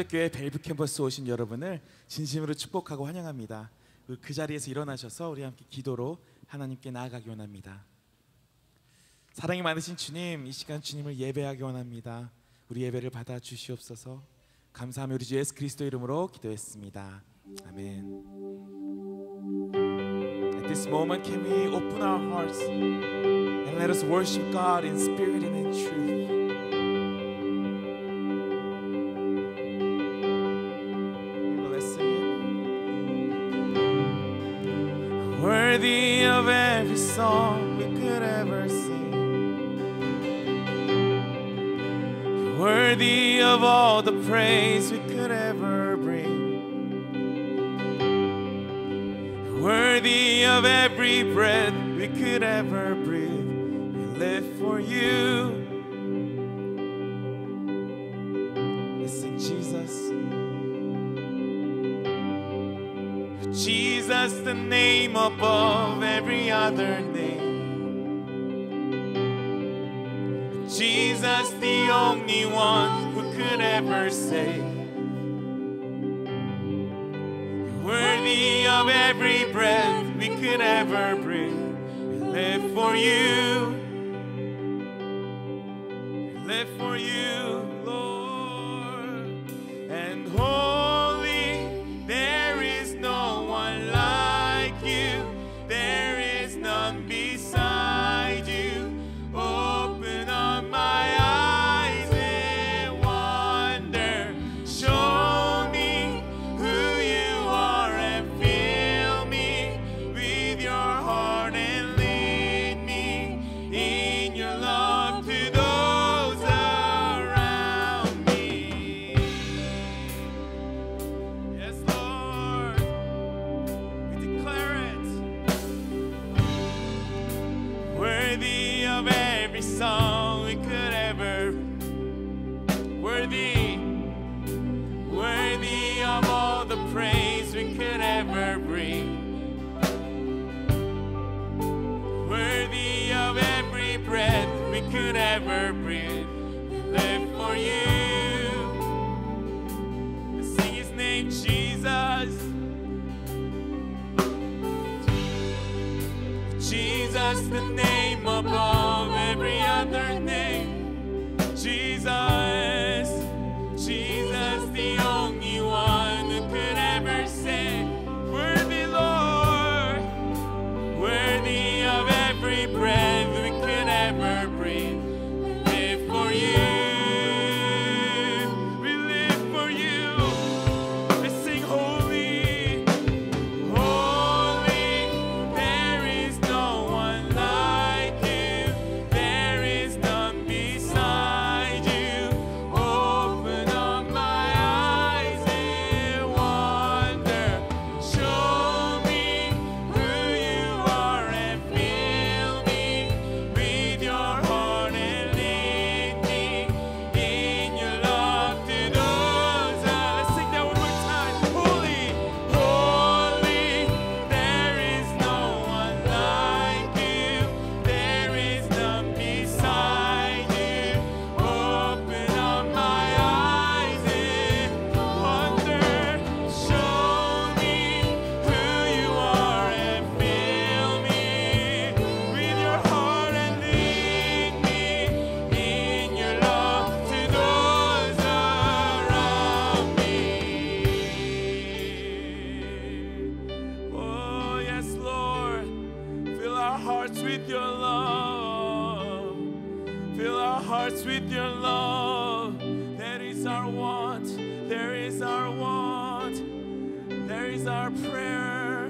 교회 벨브 캠퍼스 오신 여러분을 진심으로 축복하고 환영합니다. 그 자리에서 일어나셔서 우리 함께 기도로 하나님께 나아가기 원합니다. 사랑이 많으신 주님, 이 시간 주님을 예배하기 원합니다. 우리 예배를 받아 주시옵소서. 감사하며 우리 주 예수 그리스도 이름으로 기도했습니다. 아멘. At this moment, can we open our hearts and let us worship God in spirit and in truth? Worthy of every song we could ever sing, worthy of all the praise we could ever bring, worthy of every breath we could ever breathe. We live for you. Let's sing Jesus. Jesus, the name above every other name. Jesus, the only one who could ever save. Worthy of every breath we could ever breathe. We live for you. We live for you, Lord. And holy, there is no one like you. There is none beside you. Open up my eyes and wonder. Show me who you are and fill me with your heart and lead me in your love to those around me. Yes, Lord, we declare it. Worthy of every song we could ever, worthy of all the praise we could ever bring, worthy of every breath we could ever breathe. We live for you. Let's sing his name, Jesus. Jesus, the name above every other name. Jesus, Jesus, the only one who could ever say, worthy, Lord, worthy of every breath we could ever breathe. We live for you. We live for you. Let's sing holy, holy. There is no one like you. There is none beside you. Open up my eyes and wonder. Show me who you are and fill me with your heart and lead me in your love to those. Let's sing that one more time. Holy, holy, there is no one like you. There is none beside you. Open up my eyes and wonder. Show me who you are and fill me with your heart and lead me in your love to those around me. Oh yes, Lord, fill our hearts with your love. Fill our hearts with your love. That is our want. There is our want. There is our prayer.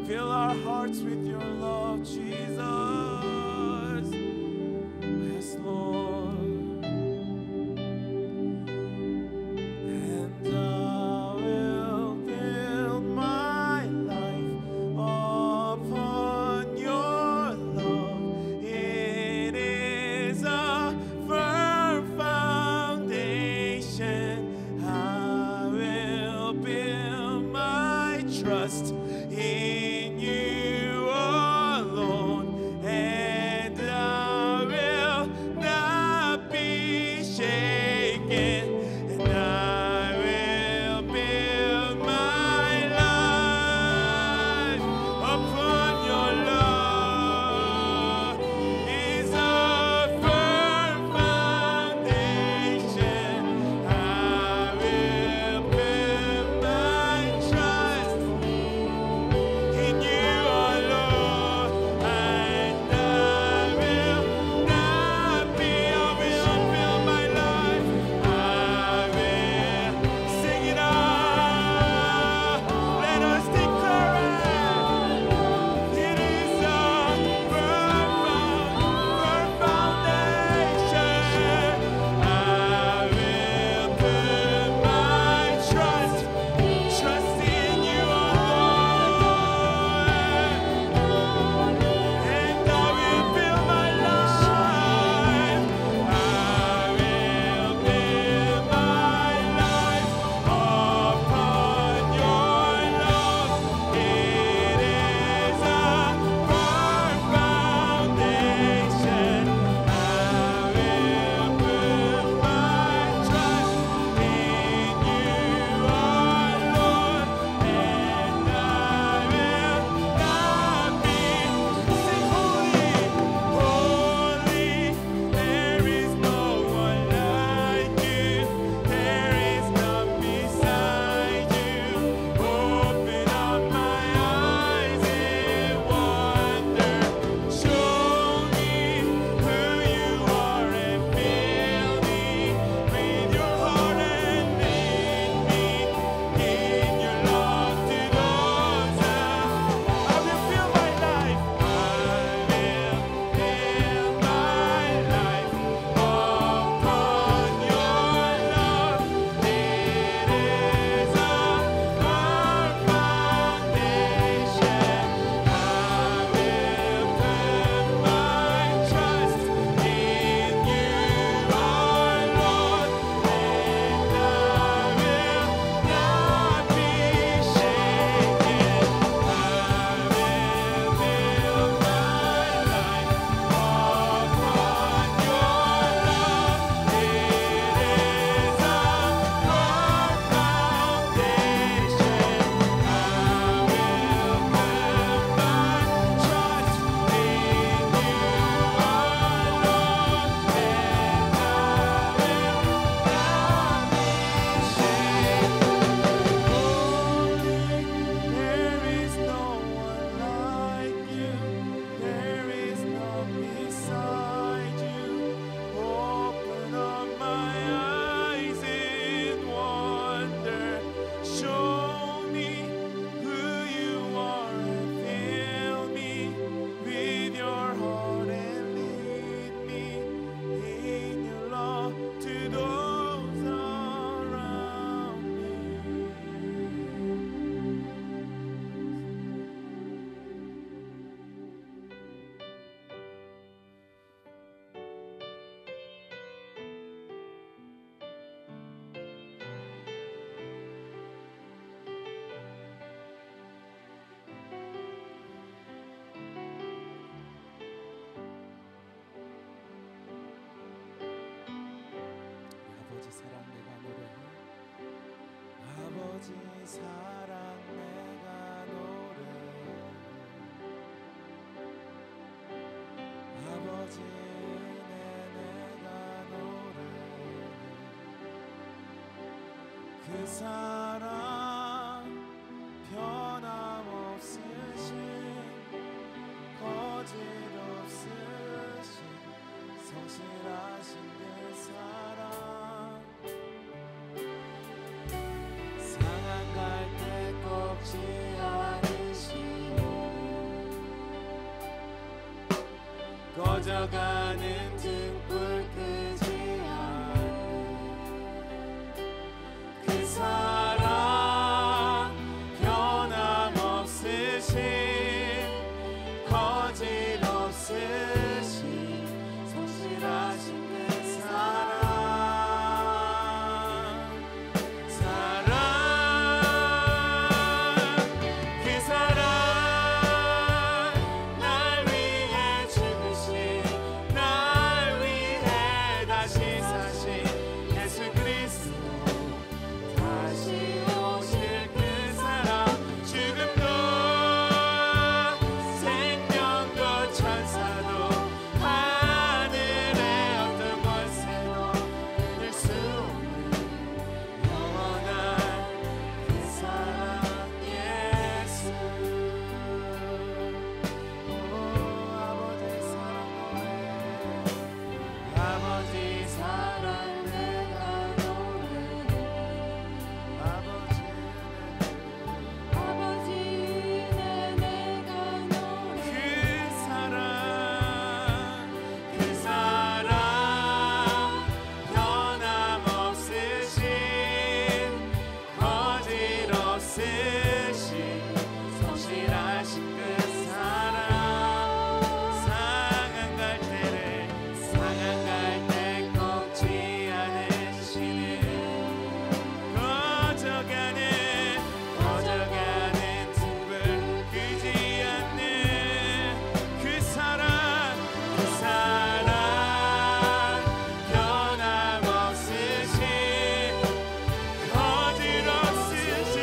Fill our hearts with your love, Jesus. Yes, Lord. And I will build my life upon your love. It is a firm foundation. 그 사랑 변함없으신 거짓없으신 성실하신 그 사랑 상한 갈 때 꺾지 않으시고 꺼져가는 등불 끄지 그 사랑 변함없으신 거짓없으신 성실하신 그 사랑 그 사랑 날 위해 죽으신 날 위해 다시 사신 예수 그리스도 다시 오실 그 사랑 죽음도 생명도 천사도 하늘의 어떤 권세도 이길 수 없는 영원한 그 사랑 예수 오 아버지 사랑 노래 아버지 사랑 내가 노래해 아버지 내가 노래 그 사랑 변함없으신 거짓없으신 성실하신 그 사랑 상한 갈 때 꺾지 않으시는 꺼져가는 등불 끄지 않는 그 사랑 변함없으신 거짓없으신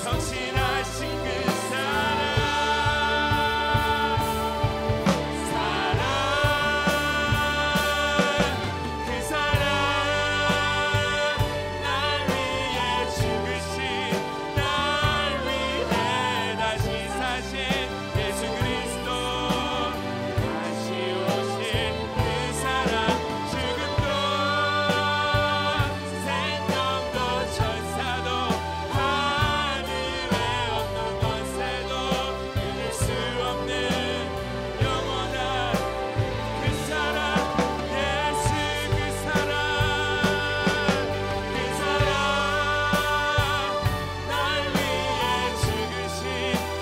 성실하신 그 사랑 그 사랑 날 위해 죽으신 날 위해 다시 사신 예수 그리스도 다시 오실 그 사랑 죽음도 생명도 천사도 하늘의 어떤 권세도 이길 수 없는 영원한 그 사랑 예수 그 사랑 날 위해 죽으신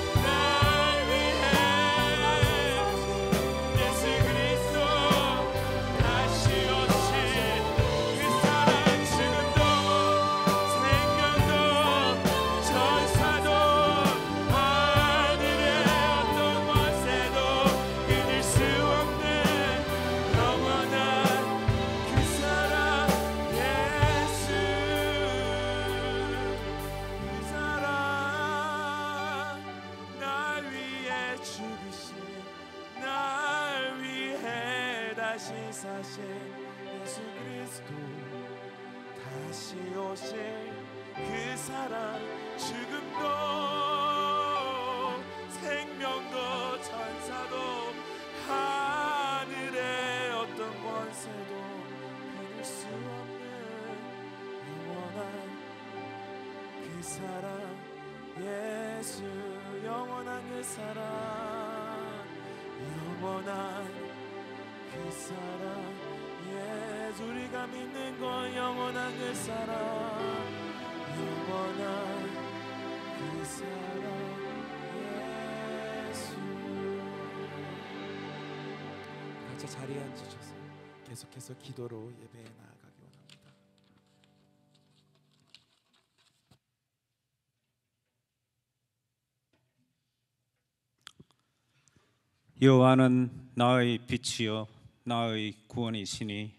날 위해 예수 그리스도 다시 오실 그 사랑 죽음도 생명도 천사도 하늘의 어떤 권세도 이길 수 없는 영원한 그 사랑 예수 그 사랑 날 위해 죽으신 날 위해 다시 사신 예수 그리스도 다시 오실 그 사랑 죽음도 생명도 천사도 하늘의 어떤 권세도 이길 수 없는 영원한 그 사랑 예수 영원한 그 사랑 영원한 그 사랑 예수 우리가 믿는 건 영원한 그 사랑 영원한 그 사랑 예수 각자 자리에 앉으셔서 계속해서 기도로 예배에 나아가기 원합니다. 여호와는 나의 빛이요 나의 구원이시니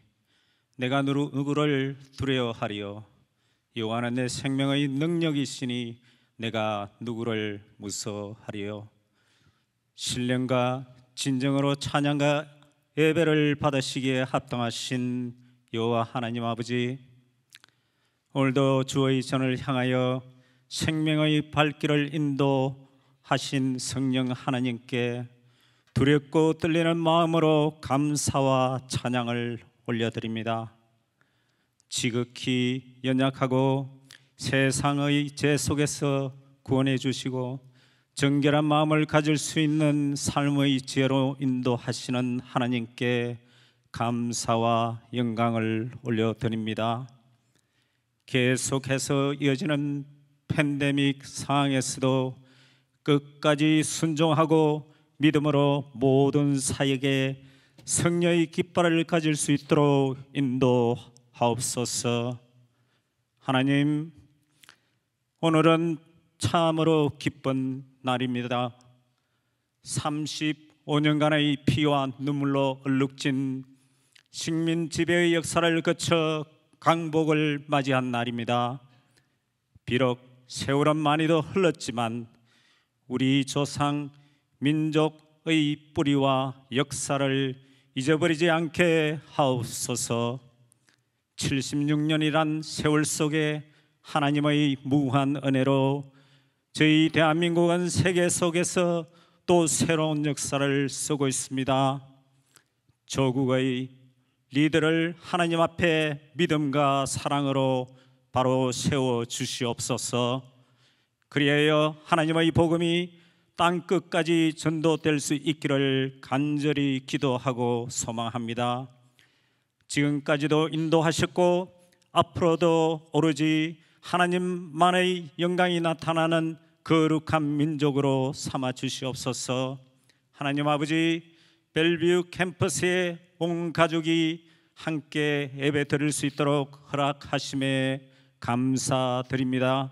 내가 누구를 두려워하리요. 여호와는 내 생명의 능력이시니 내가 누구를 무서워하리요. 신령과 진정으로 찬양과 예배를 받으시기에 합당하신 여호와 하나님 아버지, 오늘도 주의 전을 향하여 생명의 발길을 인도하신 성령 하나님께 두렵고 떨리는 마음으로 감사와 찬양을 올려드립니다. 지극히 연약하고 세상의 죄 속에서 구원해 주시고 정결한 마음을 가질 수 있는 삶의 지혜로 인도하시는 하나님께 감사와 영광을 올려드립니다. 계속해서 이어지는 팬데믹 상황에서도 끝까지 순종하고 믿음으로 모든 사역에 성령의 깃발을 가질 수 있도록 인도하옵소서. 하나님, 오늘은 참으로 기쁜 날입니다. 35년간의 피와 눈물로 얼룩진 식민 지배의 역사를 거쳐 강복을 맞이한 날입니다. 비록 세월은 많이도 흘렀지만 우리 조상 민족의 뿌리와 역사를 잊어버리지 않게 하옵소서. 76년이란 세월 속에 하나님의 무한 은혜로 저희 대한민국은 세계 속에서 또 새로운 역사를 쓰고 있습니다. 조국의 리더를 하나님 앞에 믿음과 사랑으로 바로 세워 주시옵소서. 그리하여 하나님의 복음이 땅 끝까지 전도될 수 있기를 간절히 기도하고 소망합니다. 지금까지도 인도하셨고 앞으로도 오로지 하나님만의 영광이 나타나는 거룩한 민족으로 삼아 주시옵소서. 하나님 아버지, 벨뷰 캠퍼스의 온 가족이 함께 예배 드릴 수 있도록 허락하심에 감사드립니다.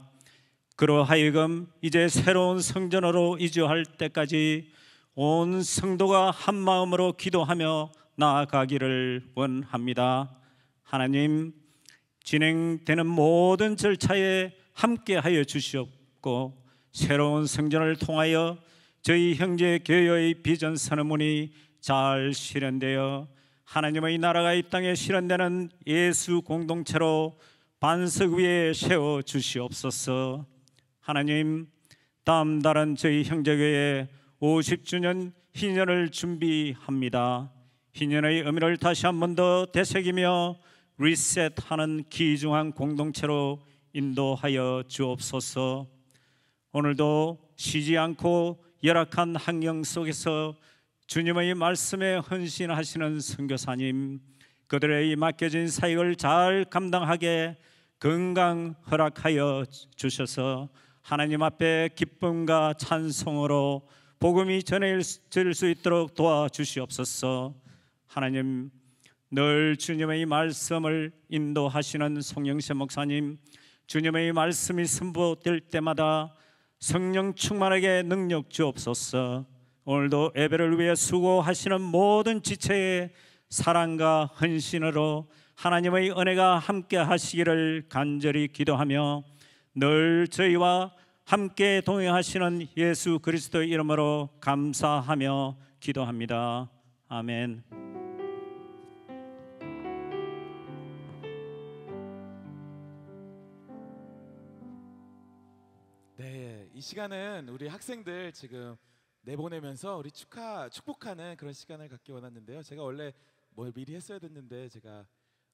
그러하여금 이제 새로운 성전으로 이주할 때까지 온 성도가 한 마음으로 기도하며 나아가기를 원합니다. 하나님, 진행되는 모든 절차에 함께하여 주시옵고 새로운 성전을 통하여 저희 형제 교회의 비전 선언문이 잘 실현되어 하나님의 나라가 이 땅에 실현되는 예수 공동체로 반석 위에 세워 주시옵소서. 하나님, 다음 달은 저희 형제교회 50주년 희년을 준비합니다. 희년의 의미를 다시 한 번 더 되새기며 리셋하는 귀중한 공동체로 인도하여 주옵소서. 오늘도 쉬지 않고 열악한 환경 속에서 주님의 말씀에 헌신하시는 선교사님, 그들의 맡겨진 사역을 잘 감당하게 건강 허락하여 주셔서 하나님 앞에 기쁨과 찬송으로 복음이 전해질 수 있도록 도와주시옵소서. 하나님, 늘 주님의 말씀을 인도하시는 송영세 목사님, 주님의 말씀이 선포될 때마다 성령 충만하게 능력 주옵소서. 오늘도 예배를 위해 수고하시는 모든 지체의 사랑과 헌신으로 하나님의 은혜가 함께 하시기를 간절히 기도하며 늘 저희와 함께 동행하시는 예수 그리스도의 이름으로 감사하며 기도합니다. 아멘. 네, 이 시간은 우리 학생들 지금 내보내면서 우리 축복하는 그런 시간을 갖기 원했는데요. 제가 원래 뭘 미리 했어야 됐는데 제가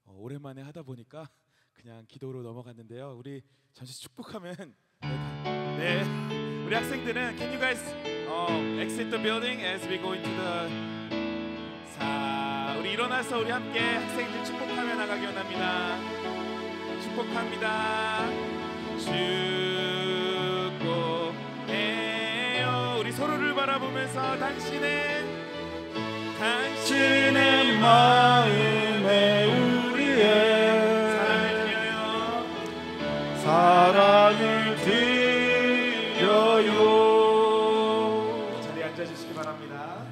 오랜만에 하다 보니까 그냥 기도로 넘어갔는데요. 우리 잠시 축복하면 네, 우리 학생들은 Can you guys exit the building as we go into the 자, 우리 일어나서 우리 함께 학생들 축복하며 나가기 원합니다. 축복합니다. 축복해요. 우리 서로를 바라보면서 당신의 마음에 우리의 사랑을 드려요. 자리에 앉아주시기 바랍니다.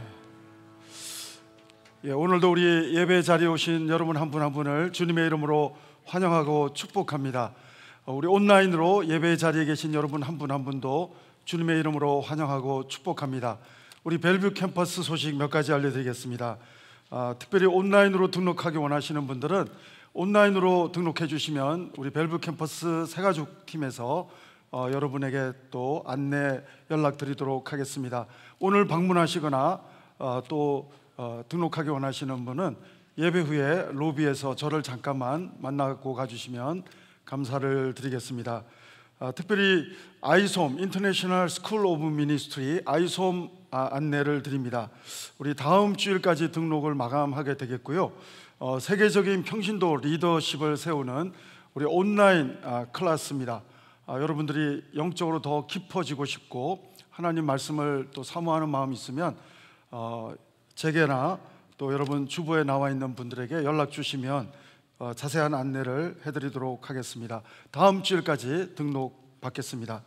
예, 오늘도 우리 예배 자리에 오신 여러분 한 분 한 분을 주님의 이름으로 환영하고 축복합니다. 우리 온라인으로 예배 자리에 계신 여러분 한 분 한 분도 주님의 이름으로 환영하고 축복합니다. 우리 벨뷰 캠퍼스 소식 몇 가지 알려드리겠습니다. 특별히 온라인으로 등록하기 원하시는 분들은 온라인으로 등록해 주시면 우리 벨브 캠퍼스 새가족 팀에서 여러분에게 또 안내 연락드리도록 하겠습니다. 오늘 방문하시거나 또 등록하기 원하시는 분은 예배 후에 로비에서 저를 잠깐만 만나고 가주시면 감사를 드리겠습니다. 특별히 아이솜 인터내셔널 스쿨 오브 미니스트리 아이솜 안내를 드립니다. 우리 다음 주일까지 등록을 마감하게 되겠고요. 세계적인 평신도 리더십을 세우는 우리 온라인 클래스입니다. 여러분들이 영적으로 더 깊어지고 싶고 하나님 말씀을 또 사모하는 마음이 있으면 제게나 또 여러분 주부에 나와 있는 분들에게 연락 주시면 자세한 안내를 해드리도록 하겠습니다. 다음 주일까지 등록 받겠습니다.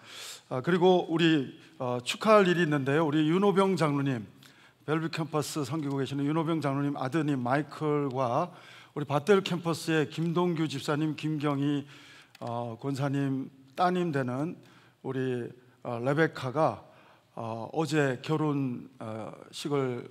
그리고 우리 축하할 일이 있는데요. 우리 윤호병 장로님, 벨브 캠퍼스 섬기고 계시는 윤호병 장로님 아드님 마이클과 우리 밧델 캠퍼스의 김동규 집사님, 김경희 권사님 따님 되는 우리 레베카가 어제 결혼식을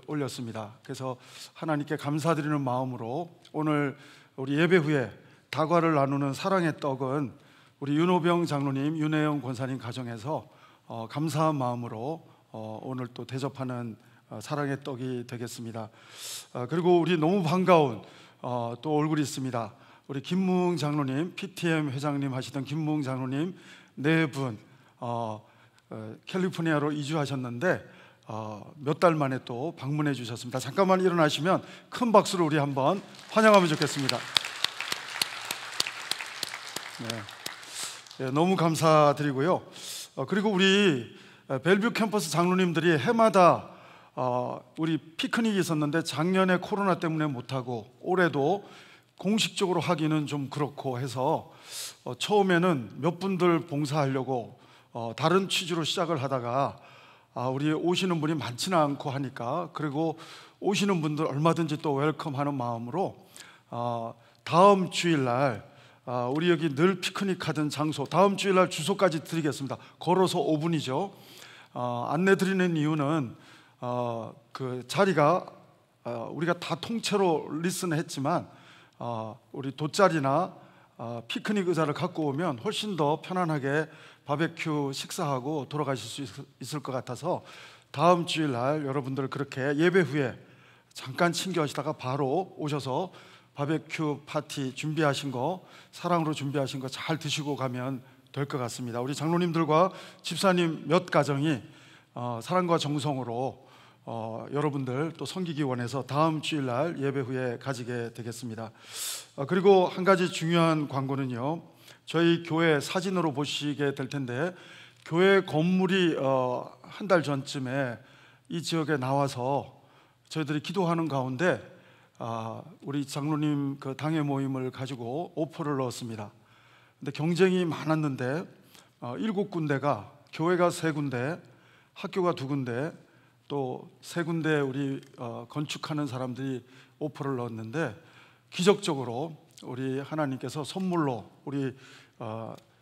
올렸습니다. 그래서 하나님께 감사드리는 마음으로 오늘 우리 예배 후에 다과를 나누는 사랑의 떡은 우리 윤호병 장로님, 윤혜영 권사님 가정에서 감사한 마음으로 오늘 또 대접하는 사랑의 떡이 되겠습니다. 그리고 우리 너무 반가운 또 얼굴이 있습니다. 우리 김무흥 장로님, PTM 회장님 하시던 김무흥 장로님 네 분 캘리포니아로 이주하셨는데 몇 달 만에 또 방문해 주셨습니다. 잠깐만 일어나시면 큰 박수로 우리 한번 환영하면 좋겠습니다. 네, 너무 감사드리고요. 그리고 우리 벨뷰 캠퍼스 장로님들이 해마다 우리 피크닉이 있었는데 작년에 코로나 때문에 못하고 올해도 공식적으로 하기는 좀 그렇고 해서 처음에는 몇 분들 봉사하려고 다른 취지로 시작을 하다가 우리 오시는 분이 많지는 않고 하니까, 그리고 오시는 분들 얼마든지 또 웰컴하는 마음으로 다음 주일날 우리 여기 늘 피크닉 하던 장소, 다음 주일날 주소까지 드리겠습니다. 걸어서 5분이죠. 안내 드리는 이유는 그 자리가 우리가 다 통째로 리슨했지만 우리 돗자리나 피크닉 의자를 갖고 오면 훨씬 더 편안하게 바베큐 식사하고 돌아가실 수 있을 것 같아서 다음 주일날 여러분들 그렇게 예배 후에 잠깐 친교하시다가 바로 오셔서 바베큐 파티 준비하신 거, 사랑으로 준비하신 거 잘 드시고 가면 될 것 같습니다. 우리 장로님들과 집사님 몇 가정이 사랑과 정성으로 여러분들 또 섬기기 원해서 다음 주일날 예배 후에 가지게 되겠습니다. 그리고 한 가지 중요한 광고는요, 저희 교회 사진으로 보시게 될 텐데 교회 건물이 한 달 전쯤에 이 지역에 나와서 저희들이 기도하는 가운데 우리 장로님 그 당회 모임을 가지고 오퍼를 넣었습니다. 근데 경쟁이 많았는데 7군데가, 교회가 3군데, 학교가 2군데, 또 3군데 우리 건축하는 사람들이 오퍼를 넣었는데 기적적으로 우리 하나님께서 선물로 우리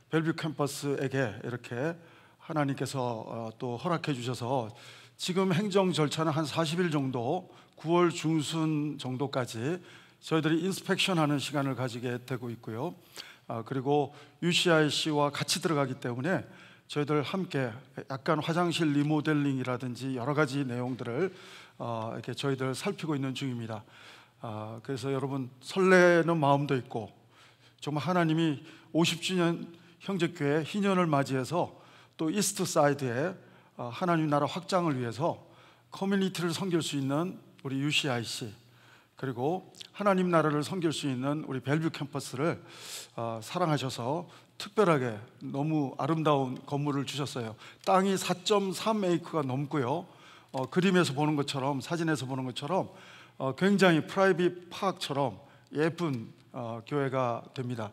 벨뷰 캠퍼스에게 이렇게 하나님께서 또 허락해 주셔서 지금 행정 절차는 한 40일 정도, 9월 중순 정도까지 저희들이 인스펙션 하는 시간을 가지게 되고 있고요. 그리고 UCIC와 같이 들어가기 때문에 저희들 함께 약간 화장실 리모델링이라든지 여러 가지 내용들을 이렇게 저희들 살피고 있는 중입니다. 그래서 여러분 설레는 마음도 있고, 정말 하나님이 50주년 형제교회 희년을 맞이해서 또 이스트 사이드에 하나님 나라 확장을 위해서 커뮤니티를 섬길 수 있는 우리 UCIC, 그리고 하나님 나라를 섬길 수 있는 우리 벨뷰 캠퍼스를 사랑하셔서 특별하게 너무 아름다운 건물을 주셨어요. 땅이 4.3에이크가 넘고요, 그림에서 보는 것처럼, 사진에서 보는 것처럼 굉장히 프라이빗 파크처럼 예쁜 교회가 됩니다.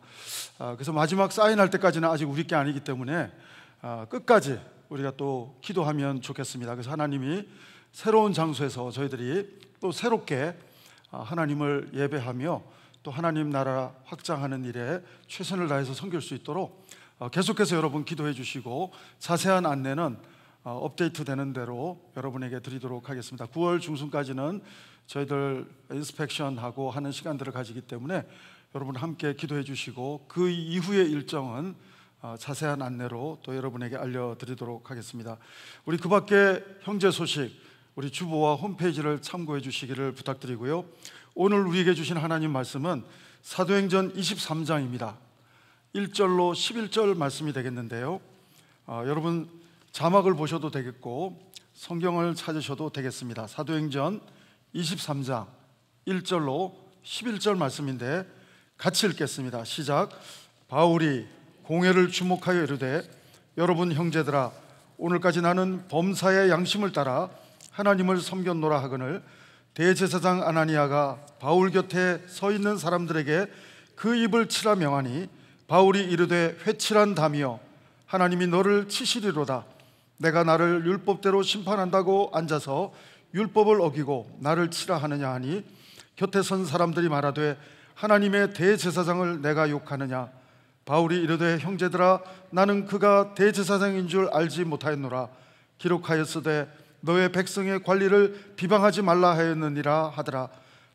그래서 마지막 사인할 때까지는 아직 우리 게 아니기 때문에 끝까지 우리가 또 기도하면 좋겠습니다. 그래서 하나님이 새로운 장소에서 저희들이 또 새롭게 하나님을 예배하며 또 하나님 나라 확장하는 일에 최선을 다해서 섬길 수 있도록 계속해서 여러분 기도해 주시고, 자세한 안내는 업데이트 되는 대로 여러분에게 드리도록 하겠습니다. 9월 중순까지는 저희들 인스펙션하고 하는 시간들을 가지기 때문에 여러분 함께 기도해 주시고 그 이후의 일정은 자세한 안내로 또 여러분에게 알려드리도록 하겠습니다. 우리 그 밖에 형제 소식 우리 주보와 홈페이지를 참고해 주시기를 부탁드리고요. 오늘 우리에게 주신 하나님 말씀은 사도행전 23장입니다. 1절로 11절 말씀이 되겠는데요. 여러분 자막을 보셔도 되겠고 성경을 찾으셔도 되겠습니다. 사도행전 23장 1절로 11절 말씀인데 같이 읽겠습니다. 시작. 바울이 공회를 주목하여 이르되 여러분 형제들아 오늘까지 나는 범사의 양심을 따라 하나님을 섬겼노라 하거늘 대제사장 아나니아가 바울 곁에 서 있는 사람들에게 그 입을 치라 명하니 바울이 이르되 회칠한 담이여 하나님이 너를 치시리로다. 내가 나를 율법대로 심판한다고 앉아서 율법을 어기고 나를 치라 하느냐 하니 곁에 선 사람들이 말하되 하나님의 대제사장을 내가 욕하느냐. 바울이 이르되 형제들아 나는 그가 대제사장인 줄 알지 못하였노라. 기록하였으되 너의 백성의 관리를 비방하지 말라 하였느니라 하더라.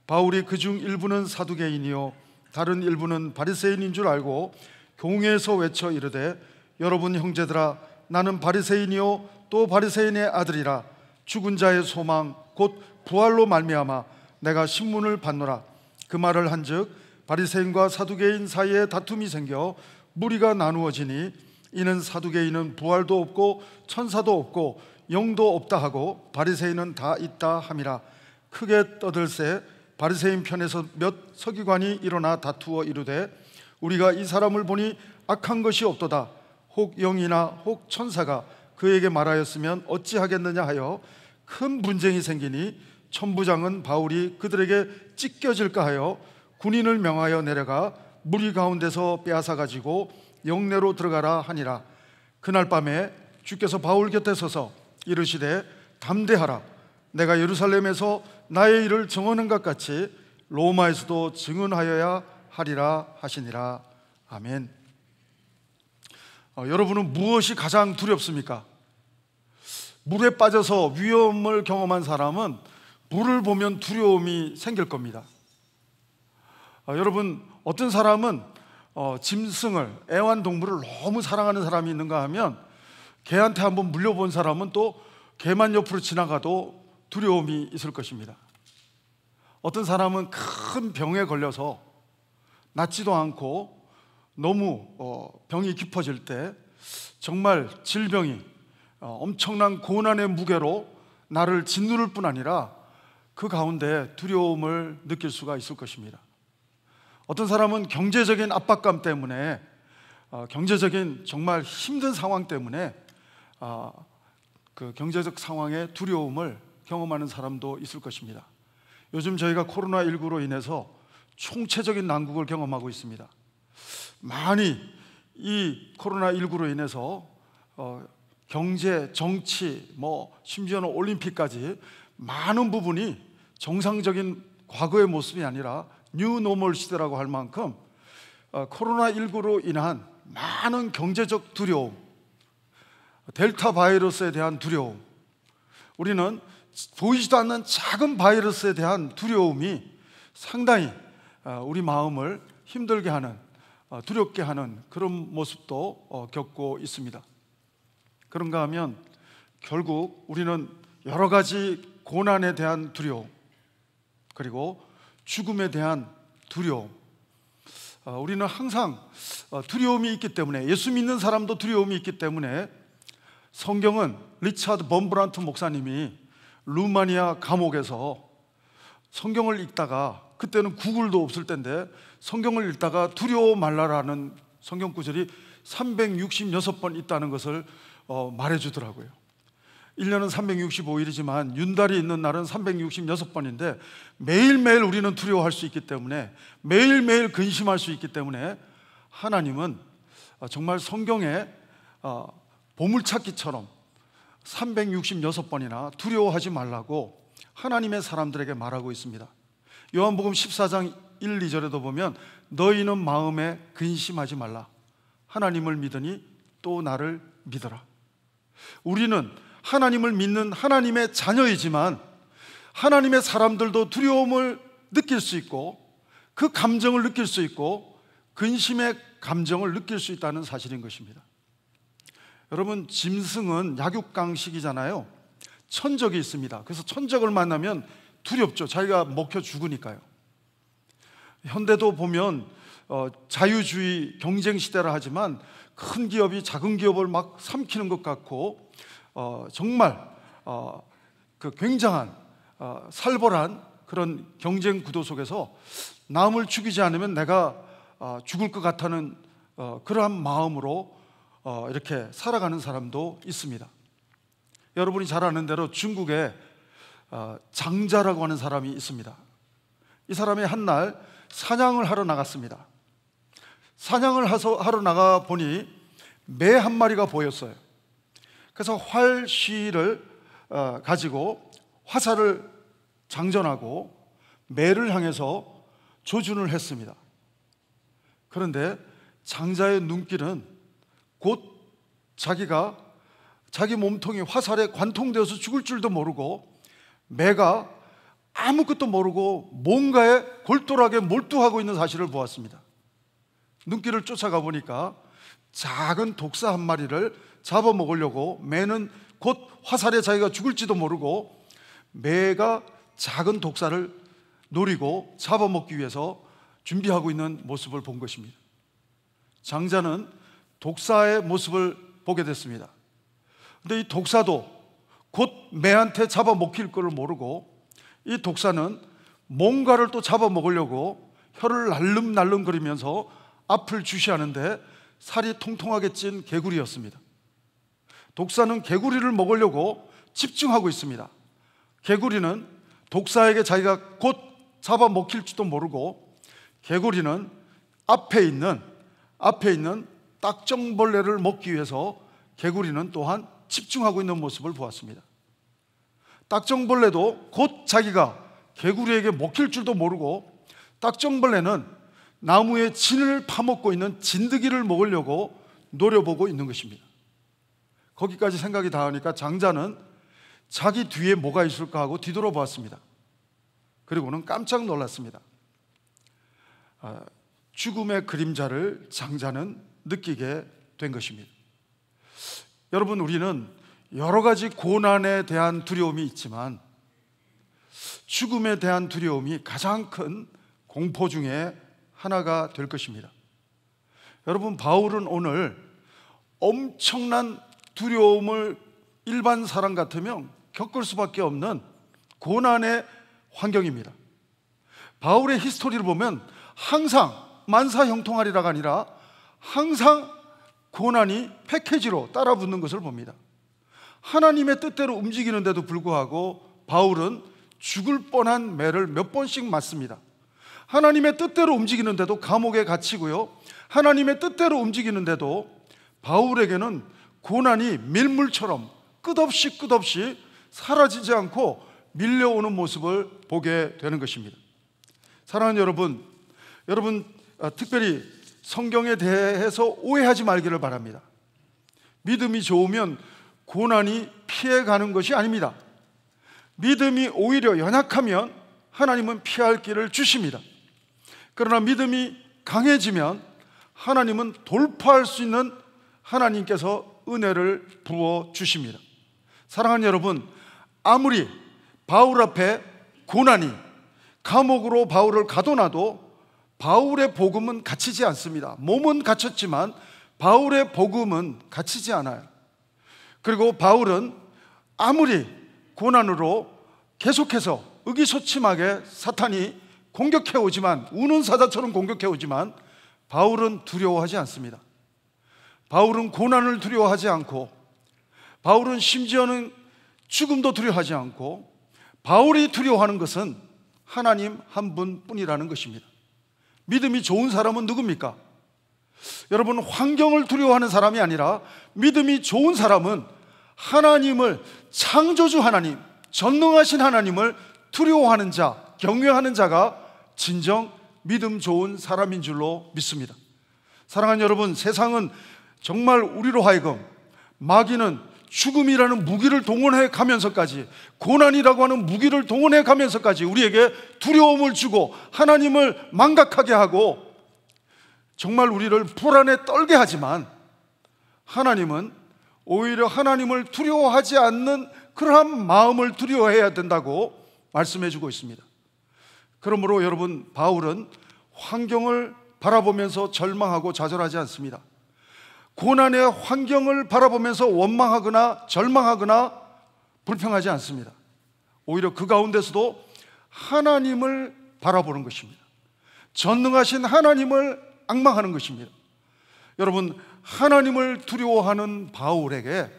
바울이 그중 일부는 사두개인이요 다른 일부는 바리새인인 줄 알고 공회에서 외쳐 이르되 여러분 형제들아 나는 바리새인이요 또 바리새인의 아들이라. 죽은 자의 소망 곧 부활로 말미암아 내가 신문을 받노라. 그 말을 한즉 바리새인과 사두개인 사이에 다툼이 생겨 무리가 나누어지니 이는 사두개인은 부활도 없고 천사도 없고 영도 없다 하고 바리새인은 다 있다 함이라. 크게 떠들새 바리새인 편에서 몇 서기관이 일어나 다투어 이르되 우리가 이 사람을 보니 악한 것이 없도다. 혹 영이나 혹 천사가 그에게 말하였으면 어찌하겠느냐 하여 큰 분쟁이 생기니 천부장은 바울이 그들에게 찢겨질까 하여 군인을 명하여 내려가 무리 가운데서 빼앗아 가지고 영내로 들어가라 하니라. 그날 밤에 주께서 바울 곁에 서서 이르시되 담대하라. 내가 예루살렘에서 나의 일을 증언한 것 같이 로마에서도 증언하여야 하리라 하시니라. 아멘. 여러분은 무엇이 가장 두렵습니까? 물에 빠져서 위험을 경험한 사람은 물을 보면 두려움이 생길 겁니다. 여러분 어떤 사람은 짐승을 애완동물을 너무 사랑하는 사람이 있는가 하면 개한테 한번 물려본 사람은 또 개만 옆으로 지나가도 두려움이 있을 것입니다. 어떤 사람은 큰 병에 걸려서 낫지도 않고 너무 병이 깊어질 때 정말 질병이 엄청난 고난의 무게로 나를 짓누를 뿐 아니라 그 가운데 두려움을 느낄 수가 있을 것입니다. 어떤 사람은 경제적인 압박감 때문에 경제적인 정말 힘든 상황 때문에 그 경제적 상황의 두려움을 경험하는 사람도 있을 것입니다. 요즘 저희가 코로나19로 인해서 총체적인 난국을 경험하고 있습니다. 많이 이 코로나19로 인해서 경제, 정치, 심지어는 올림픽까지 많은 부분이 정상적인 과거의 모습이 아니라 뉴노멀 시대라고 할 만큼 코로나19로 인한 많은 경제적 두려움, 델타 바이러스에 대한 두려움, 우리는 보이지도 않는 작은 바이러스에 대한 두려움이 상당히 우리 마음을 힘들게 하는, 두렵게 하는 그런 모습도 겪고 있습니다. 그런가 하면 결국 우리는 여러 가지 고난에 대한 두려움, 그리고 죽음에 대한 두려움, 우리는 항상 두려움이 있기 때문에, 예수 믿는 사람도 두려움이 있기 때문에 성경은 리차드 범브란트 목사님이 루마니아 감옥에서 성경을 읽다가, 그때는 구글도 없을 때인데 성경을 읽다가 두려워 말라라는 성경 구절이 366번 있다는 것을 말해주더라고요. 1년은 365일이지만 윤달이 있는 날은 366번인데 매일매일 우리는 두려워할 수 있기 때문에, 매일매일 근심할 수 있기 때문에 하나님은 정말 성경에 보물찾기처럼 366번이나 두려워하지 말라고 하나님의 사람들에게 말하고 있습니다. 요한복음 14장 1, 2절에도 보면 너희는 마음에 근심하지 말라. 하나님을 믿으니 또 나를 믿어라. 우리는 하나님을 믿는 하나님의 자녀이지만 하나님의 사람들도 두려움을 느낄 수 있고 그 감정을 느낄 수 있고 근심의 감정을 느낄 수 있다는 사실인 것입니다. 여러분, 짐승은 약육강식이잖아요. 천적이 있습니다. 그래서 천적을 만나면 두렵죠. 자기가 먹혀 죽으니까요. 현대도 보면 자유주의 경쟁 시대라 하지만 큰 기업이 작은 기업을 막 삼키는 것 같고 정말 그 굉장한 살벌한 그런 경쟁 구도 속에서 남을 죽이지 않으면 내가 죽을 것 같다는 그러한 마음으로 이렇게 살아가는 사람도 있습니다. 여러분이 잘 아는 대로 중국에 장자라고 하는 사람이 있습니다. 이 사람이 한날 사냥을 하러 나갔습니다. 사냥을 하러 나가 보니 매 한 마리가 보였어요. 그래서 활시를 가지고 화살을 장전하고 매를 향해서 조준을 했습니다. 그런데 장자의 눈길은 곧 자기가 자기 몸통이 화살에 관통되어서 죽을 줄도 모르고 매가 아무것도 모르고 뭔가에 골똘하게 몰두하고 있는 사실을 보았습니다. 눈길을 쫓아가 보니까 작은 독사 한 마리를 잡아먹으려고 매는 곧 화살에 자기가 죽을지도 모르고 매가 작은 독사를 노리고 잡아먹기 위해서 준비하고 있는 모습을 본 것입니다. 장자는 독사의 모습을 보게 됐습니다. 근데 이 독사도 곧 매한테 잡아먹힐 것을 모르고 이 독사는 뭔가를 또 잡아먹으려고 혀를 날름날름거리면서 앞을 주시하는데 살이 통통하게 찐 개구리였습니다. 독사는 개구리를 먹으려고 집중하고 있습니다. 개구리는 독사에게 자기가 곧 잡아먹힐지도 모르고 개구리는 앞에 있는 딱정벌레를 먹기 위해서 개구리는 또한 집중하고 있는 모습을 보았습니다. 딱정벌레도 곧 자기가 개구리에게 먹힐 줄도 모르고 딱정벌레는 나무의 진을 파먹고 있는 진드기를 먹으려고 노려보고 있는 것입니다. 거기까지 생각이 닿으니까 장자는 자기 뒤에 뭐가 있을까 하고 뒤돌아보았습니다. 그리고는 깜짝 놀랐습니다. 죽음의 그림자를 장자는 느끼게 된 것입니다. 여러분, 우리는 여러 가지 고난에 대한 두려움이 있지만 죽음에 대한 두려움이 가장 큰 공포 중에 하나가 될 것입니다. 여러분, 바울은 오늘 엄청난 두려움을 일반 사람 같으면 겪을 수밖에 없는 고난의 환경입니다. 바울의 히스토리를 보면 항상 만사형통하리라가 아니라 항상 고난이 패키지로 따라붙는 것을 봅니다. 하나님의 뜻대로 움직이는데도 불구하고 바울은 죽을 뻔한 매를 몇 번씩 맞습니다. 하나님의 뜻대로 움직이는데도 감옥에 갇히고요, 하나님의 뜻대로 움직이는데도 바울에게는 고난이 밀물처럼 끝없이 사라지지 않고 밀려오는 모습을 보게 되는 것입니다. 사랑하는 여러분, 특별히 성경에 대해서 오해하지 말기를 바랍니다. 믿음이 좋으면 고난이 피해가는 것이 아닙니다. 믿음이 오히려 연약하면 하나님은 피할 길을 주십니다. 그러나 믿음이 강해지면 하나님은 돌파할 수 있는 하나님께서 은혜를 부어 주십니다. 사랑하는 여러분, 아무리 바울 앞에 고난이 감옥으로 바울을 가둬놔도 바울의 복음은 갇히지 않습니다. 몸은 갇혔지만 바울의 복음은 갇히지 않아요. 그리고 바울은 아무리 고난으로 계속해서 의기소침하게 사탄이 공격해오지만, 우는 사자처럼 공격해오지만 바울은 두려워하지 않습니다. 바울은 고난을 두려워하지 않고, 바울은 심지어는 죽음도 두려워하지 않고, 바울이 두려워하는 것은 하나님 한 분뿐이라는 것입니다. 믿음이 좋은 사람은 누굽니까? 여러분, 환경을 두려워하는 사람이 아니라 믿음이 좋은 사람은 하나님을, 창조주 하나님, 전능하신 하나님을 두려워하는 자, 경외하는 자가 진정 믿음 좋은 사람인 줄로 믿습니다. 사랑하는 여러분, 세상은 정말 우리로 하여금, 마귀는 죽음이라는 무기를 동원해 가면서까지, 고난이라고 하는 무기를 동원해 가면서까지 우리에게 두려움을 주고 하나님을 망각하게 하고 정말 우리를 불안에 떨게 하지만, 하나님은 오히려 하나님을 두려워하지 않는 그러한 마음을 두려워해야 된다고 말씀해 주고 있습니다. 그러므로 여러분, 바울은 환경을 바라보면서 절망하고 좌절하지 않습니다. 고난의 환경을 바라보면서 원망하거나 절망하거나 불평하지 않습니다. 오히려 그 가운데서도 하나님을 바라보는 것입니다. 전능하신 하나님을 앙망하는 것입니다. 여러분, 하나님을 두려워하는 바울에게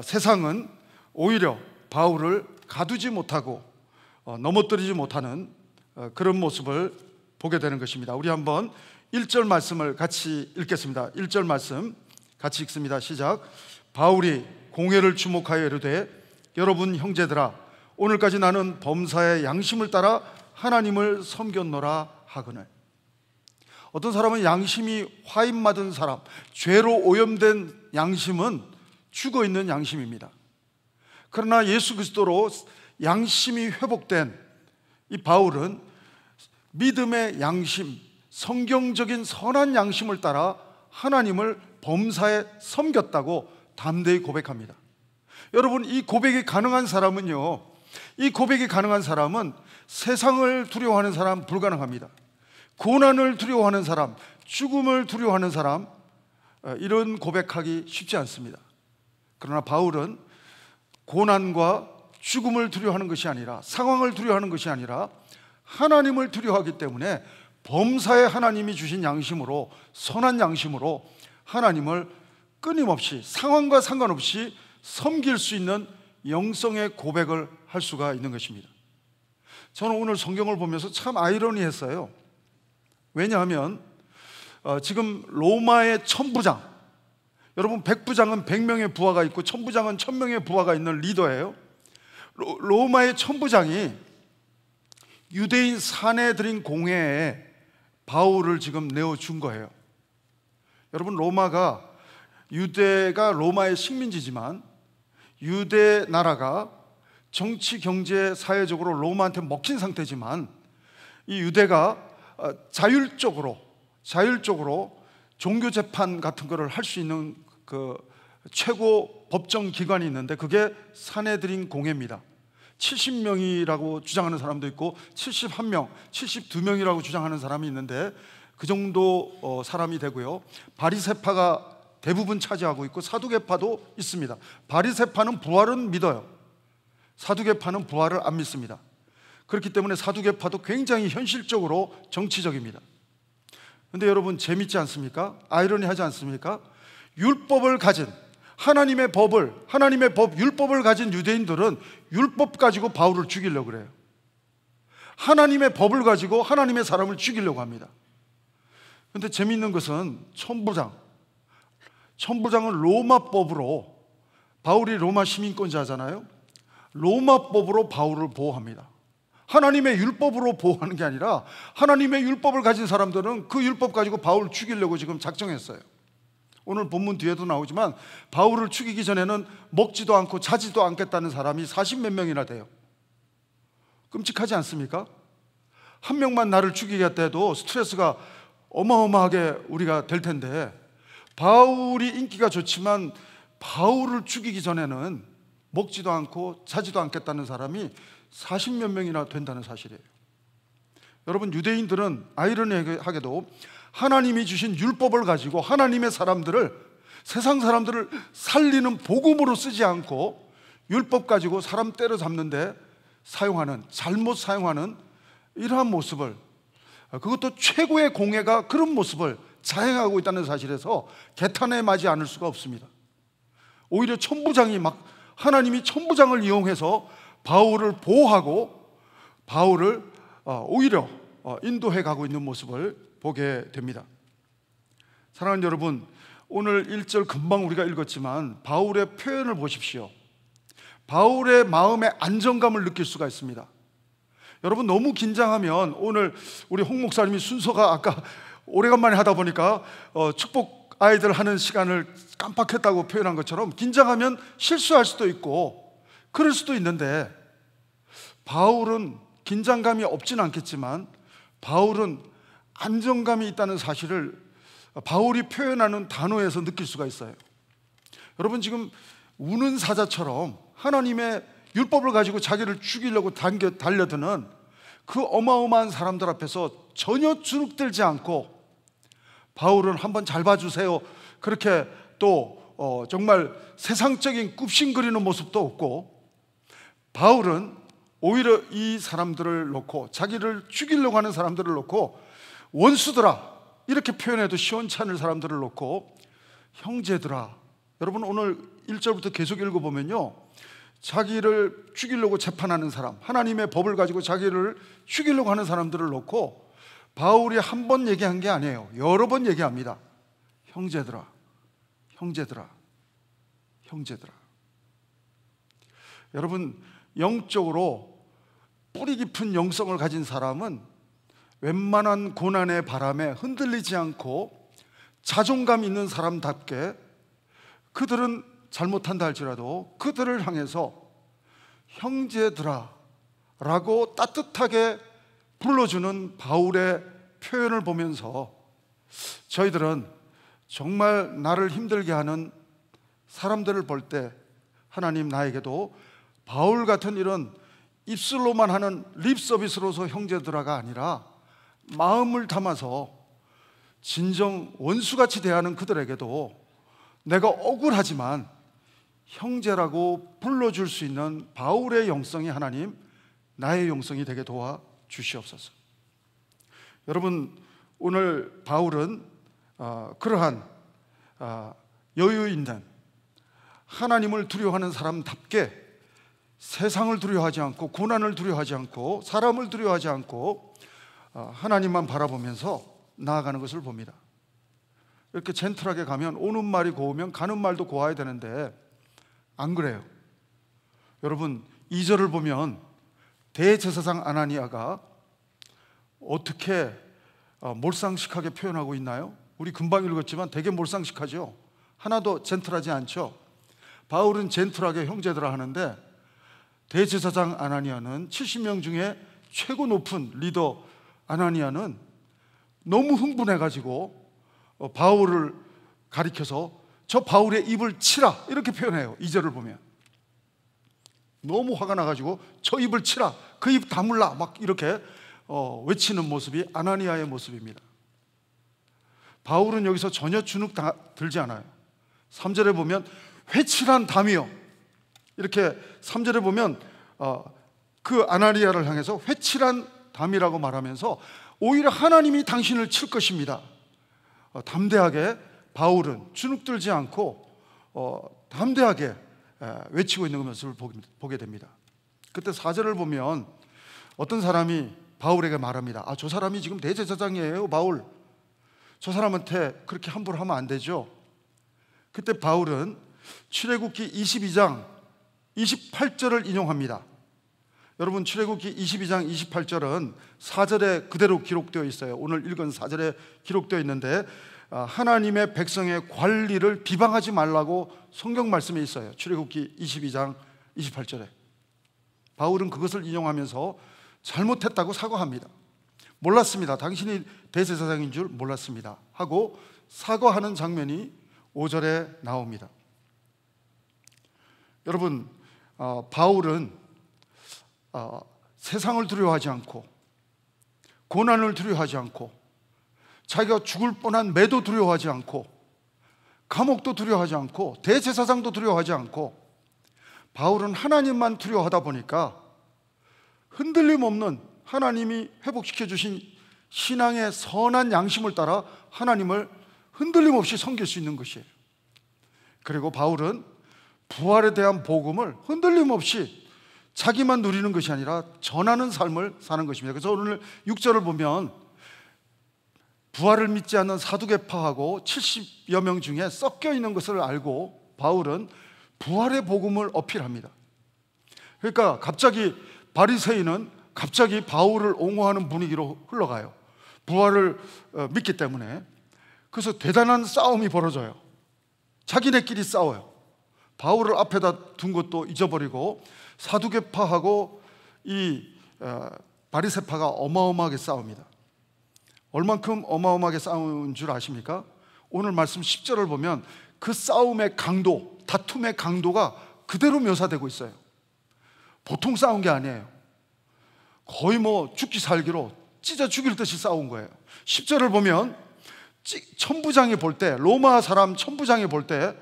세상은 오히려 바울을 가두지 못하고 넘어뜨리지 못하는 그런 모습을 보게 되는 것입니다. 우리 한번 1절 말씀을 같이 읽겠습니다. 1절 말씀 같이 읽습니다. 시작. 바울이 공회를 주목하여 이르되 여러분 형제들아, 오늘까지 나는 범사의 양심을 따라 하나님을 섬겼노라 하거늘. 어떤 사람은 양심이 화인맞은 사람, 죄로 오염된 양심은 죽어있는 양심입니다. 그러나 예수 그리스도로 양심이 회복된 이 바울은 믿음의 양심, 성경적인 선한 양심을 따라 하나님을 범사에 섬겼다고 담대히 고백합니다. 여러분, 이 고백이 가능한 사람은요, 이 고백이 가능한 사람은 세상을 두려워하는 사람 불가능합니다. 고난을 두려워하는 사람, 죽음을 두려워하는 사람, 이런 고백하기 쉽지 않습니다. 그러나 바울은 고난과 죽음을 두려워하는 것이 아니라, 상황을 두려워하는 것이 아니라 하나님을 두려워하기 때문에 범사에 하나님이 주신 양심으로, 선한 양심으로 하나님을 끊임없이 상황과 상관없이 섬길 수 있는 영성의 고백을 할 수가 있는 것입니다. 저는 오늘 성경을 보면서 참 아이러니했어요. 왜냐하면 지금 로마의 천부장, 여러분, 백부장은 100명의 부하가 있고 천부장은 1000명의 부하가 있는 리더예요. 로마의 천부장이 유대인 사내들인 공회에 바울을 지금 내어준 거예요. 여러분, 유대가 로마의 식민지지만 유대 나라가 정치, 경제, 사회적으로 로마한테 먹힌 상태지만 이 유대가 자율적으로 종교 재판 같은 거를 할 수 있는 그 최고 법정 기관이 있는데 그게 사내들인 공회입니다. 70명이라고 주장하는 사람도 있고 71명, 72명이라고 주장하는 사람이 있는데 그 정도 사람이 되고요. 바리새파가 대부분 차지하고 있고 사두개파도 있습니다. 바리새파는 부활은 믿어요. 사두개파는 부활을 안 믿습니다. 그렇기 때문에 사두개파도 굉장히 현실적으로 정치적입니다. 그런데 여러분, 재밌지 않습니까? 아이러니하지 않습니까? 율법을 가진, 하나님의 법, 율법을 가진 유대인들은 율법 가지고 바울을 죽이려고 그래요. 하나님의 법을 가지고 하나님의 사람을 죽이려고 합니다. 그런데 재미있는 것은 천부장은 로마법으로, 바울이 로마 시민권자잖아요. 로마법으로 바울을 보호합니다. 하나님의 율법으로 보호하는 게 아니라 하나님의 율법을 가진 사람들은 그 율법 가지고 바울을 죽이려고 지금 작정했어요. 오늘 본문 뒤에도 나오지만 바울을 죽이기 전에는 먹지도 않고 자지도 않겠다는 사람이 40몇 명이나 돼요. 끔찍하지 않습니까? 한 명만 나를 죽이겠다 해도 스트레스가 어마어마하게 우리가 될 텐데, 바울이 인기가 좋지만 바울을 죽이기 전에는 먹지도 않고 자지도 않겠다는 사람이 40몇 명이나 된다는 사실이에요. 여러분, 유대인들은 아이러니하게도 하나님이 주신 율법을 가지고 하나님의 사람들을, 세상 사람들을 살리는 복음으로 쓰지 않고 율법 가지고 사람 때려잡는데 잘못 사용하는 이러한 모습을, 그것도 최고의 공회가 그런 모습을 자행하고 있다는 사실에서 개탄에 맞지 않을 수가 없습니다. 오히려 하나님이 천부장을 이용해서 바울을 보호하고 바울을 오히려 인도해 가고 있는 모습을 보게 됩니다. 사랑하는 여러분, 오늘 1절 금방 우리가 읽었지만 바울의 표현을 보십시오. 바울의 마음의 안정감을 느낄 수가 있습니다. 여러분, 너무 긴장하면, 오늘 우리 홍 목사님이 순서가 아까 오래간만에 하다 보니까 축복 아이들 하는 시간을 깜빡했다고 표현한 것처럼 긴장하면 실수할 수도 있고 그럴 수도 있는데, 바울은 긴장감이 없진 않겠지만 바울은 안정감이 있다는 사실을 바울이 표현하는 단어에서 느낄 수가 있어요. 여러분, 지금 우는 사자처럼 하나님의 율법을 가지고 자기를 죽이려고 달려드는 그 어마어마한 사람들 앞에서 전혀 주눅들지 않고, 바울은 한번 잘 봐주세요 그렇게 또 정말 세상적인 굽신거리는 모습도 없고, 바울은 오히려 이 사람들을 놓고, 자기를 죽이려고 하는 사람들을 놓고, 원수들아 이렇게 표현해도 시원찮을 사람들을 놓고 형제들아. 여러분, 오늘 1절부터 계속 읽어보면요, 자기를 죽이려고 재판하는 사람, 하나님의 법을 가지고 자기를 죽이려고 하는 사람들을 놓고 바울이 한 번 얘기한 게 아니에요. 여러 번 얘기합니다. 형제들아, 형제들아, 형제들아. 여러분, 영적으로 뿌리 깊은 영성을 가진 사람은 웬만한 고난의 바람에 흔들리지 않고 자존감 있는 사람답게, 그들은 잘못한다 할지라도 그들을 향해서 형제들아 라고 따뜻하게 불러주는 바울의 표현을 보면서 저희들은 정말 나를 힘들게 하는 사람들을 볼 때 하나님 나에게도 바울 같은 이런 입술로만 하는 립 서비스로서 형제들아가 아니라 마음을 담아서 진정 원수같이 대하는 그들에게도 내가 억울하지만 형제라고 불러줄 수 있는 바울의 영성이 하나님 나의 영성이 되게 도와 주시옵소서. 여러분, 오늘 바울은 그러한 여유 있는 하나님을 두려워하는 사람답게 세상을 두려워하지 않고 고난을 두려워하지 않고 사람을 두려워하지 않고 하나님만 바라보면서 나아가는 것을 봅니다. 이렇게 젠틀하게 가면 오는 말이 고우면 가는 말도 고와야 되는데 안 그래요. 여러분, 2절을 보면 대제사장 아나니아가 어떻게 몰상식하게 표현하고 있나요? 우리 금방 읽었지만 되게 몰상식하죠. 하나도 젠틀하지 않죠. 바울은 젠틀하게 형제들아 하는데 대제사장 아나니아는 70명 중에 최고 높은 리더 아나니아는 너무 흥분해가지고 바울을 가리켜서 저 바울의 입을 치라 이렇게 표현해요. 2절을 보면 너무 화가 나가지고 저 입을 치라, 그 입 다물라 막 이렇게 외치는 모습이 아나니아의 모습입니다. 바울은 여기서 전혀 주눅 들지 않아요. 3절에 보면 회칠한 담이요, 이렇게 3절에 보면 그 아나니아를 향해서 회칠한 담이라고 말하면서 오히려 하나님이 당신을 칠 것입니다. 담대하게 바울은 주눅들지 않고 담대하게 외치고 있는 모습을 보게 됩니다. 그때 4절을 보면 어떤 사람이 바울에게 말합니다. 저 사람이 지금 대제사장이에요, 바울. 저 사람한테 그렇게 함부로 하면 안 되죠. 그때 바울은 출애굽기 22장 28절을 인용합니다. 여러분, 출애굽기 22장 28절은 4절에 그대로 기록되어 있어요. 오늘 읽은 4절에 기록되어 있는데 하나님의 백성의 관리를 비방하지 말라고 성경 말씀에 있어요. 출애굽기 22장 28절에 바울은 그것을 인용하면서 잘못했다고 사과합니다. 몰랐습니다. 당신이 대제사장인 줄 몰랐습니다 하고 사과하는 장면이 5절에 나옵니다. 여러분, 바울은 세상을 두려워하지 않고 고난을 두려워하지 않고 자기가 죽을 뻔한 매도 두려워하지 않고 감옥도 두려워하지 않고 대제사장도 두려워하지 않고 바울은 하나님만 두려워하다 보니까 흔들림 없는 하나님이 회복시켜 주신 신앙의 선한 양심을 따라 하나님을 흔들림 없이 섬길 수 있는 것이에요. 그리고 바울은 부활에 대한 복음을 흔들림 없이 자기만 누리는 것이 아니라 전하는 삶을 사는 것입니다. 그래서 오늘 6절을 보면 부활을 믿지 않는 사두개파하고 70여 명 중에 섞여 있는 것을 알고 바울은 부활의 복음을 어필합니다. 그러니까 갑자기 바리새인은 갑자기 바울을 옹호하는 분위기로 흘러가요. 부활을 믿기 때문에. 그래서 대단한 싸움이 벌어져요. 자기네끼리 싸워요. 바울을 앞에다 둔 것도 잊어버리고 사두개파하고 이 바리새파가 어마어마하게 싸웁니다. 얼만큼 어마어마하게 싸운 줄 아십니까? 오늘 말씀 10절을 보면 그 싸움의 강도, 다툼의 강도가 그대로 묘사되고 있어요. 보통 싸운 게 아니에요. 거의 뭐 죽기 살기로 찢어 죽일 듯이 싸운 거예요. 10절을 보면 천부장이 볼 때, 로마 사람 천부장이 볼 때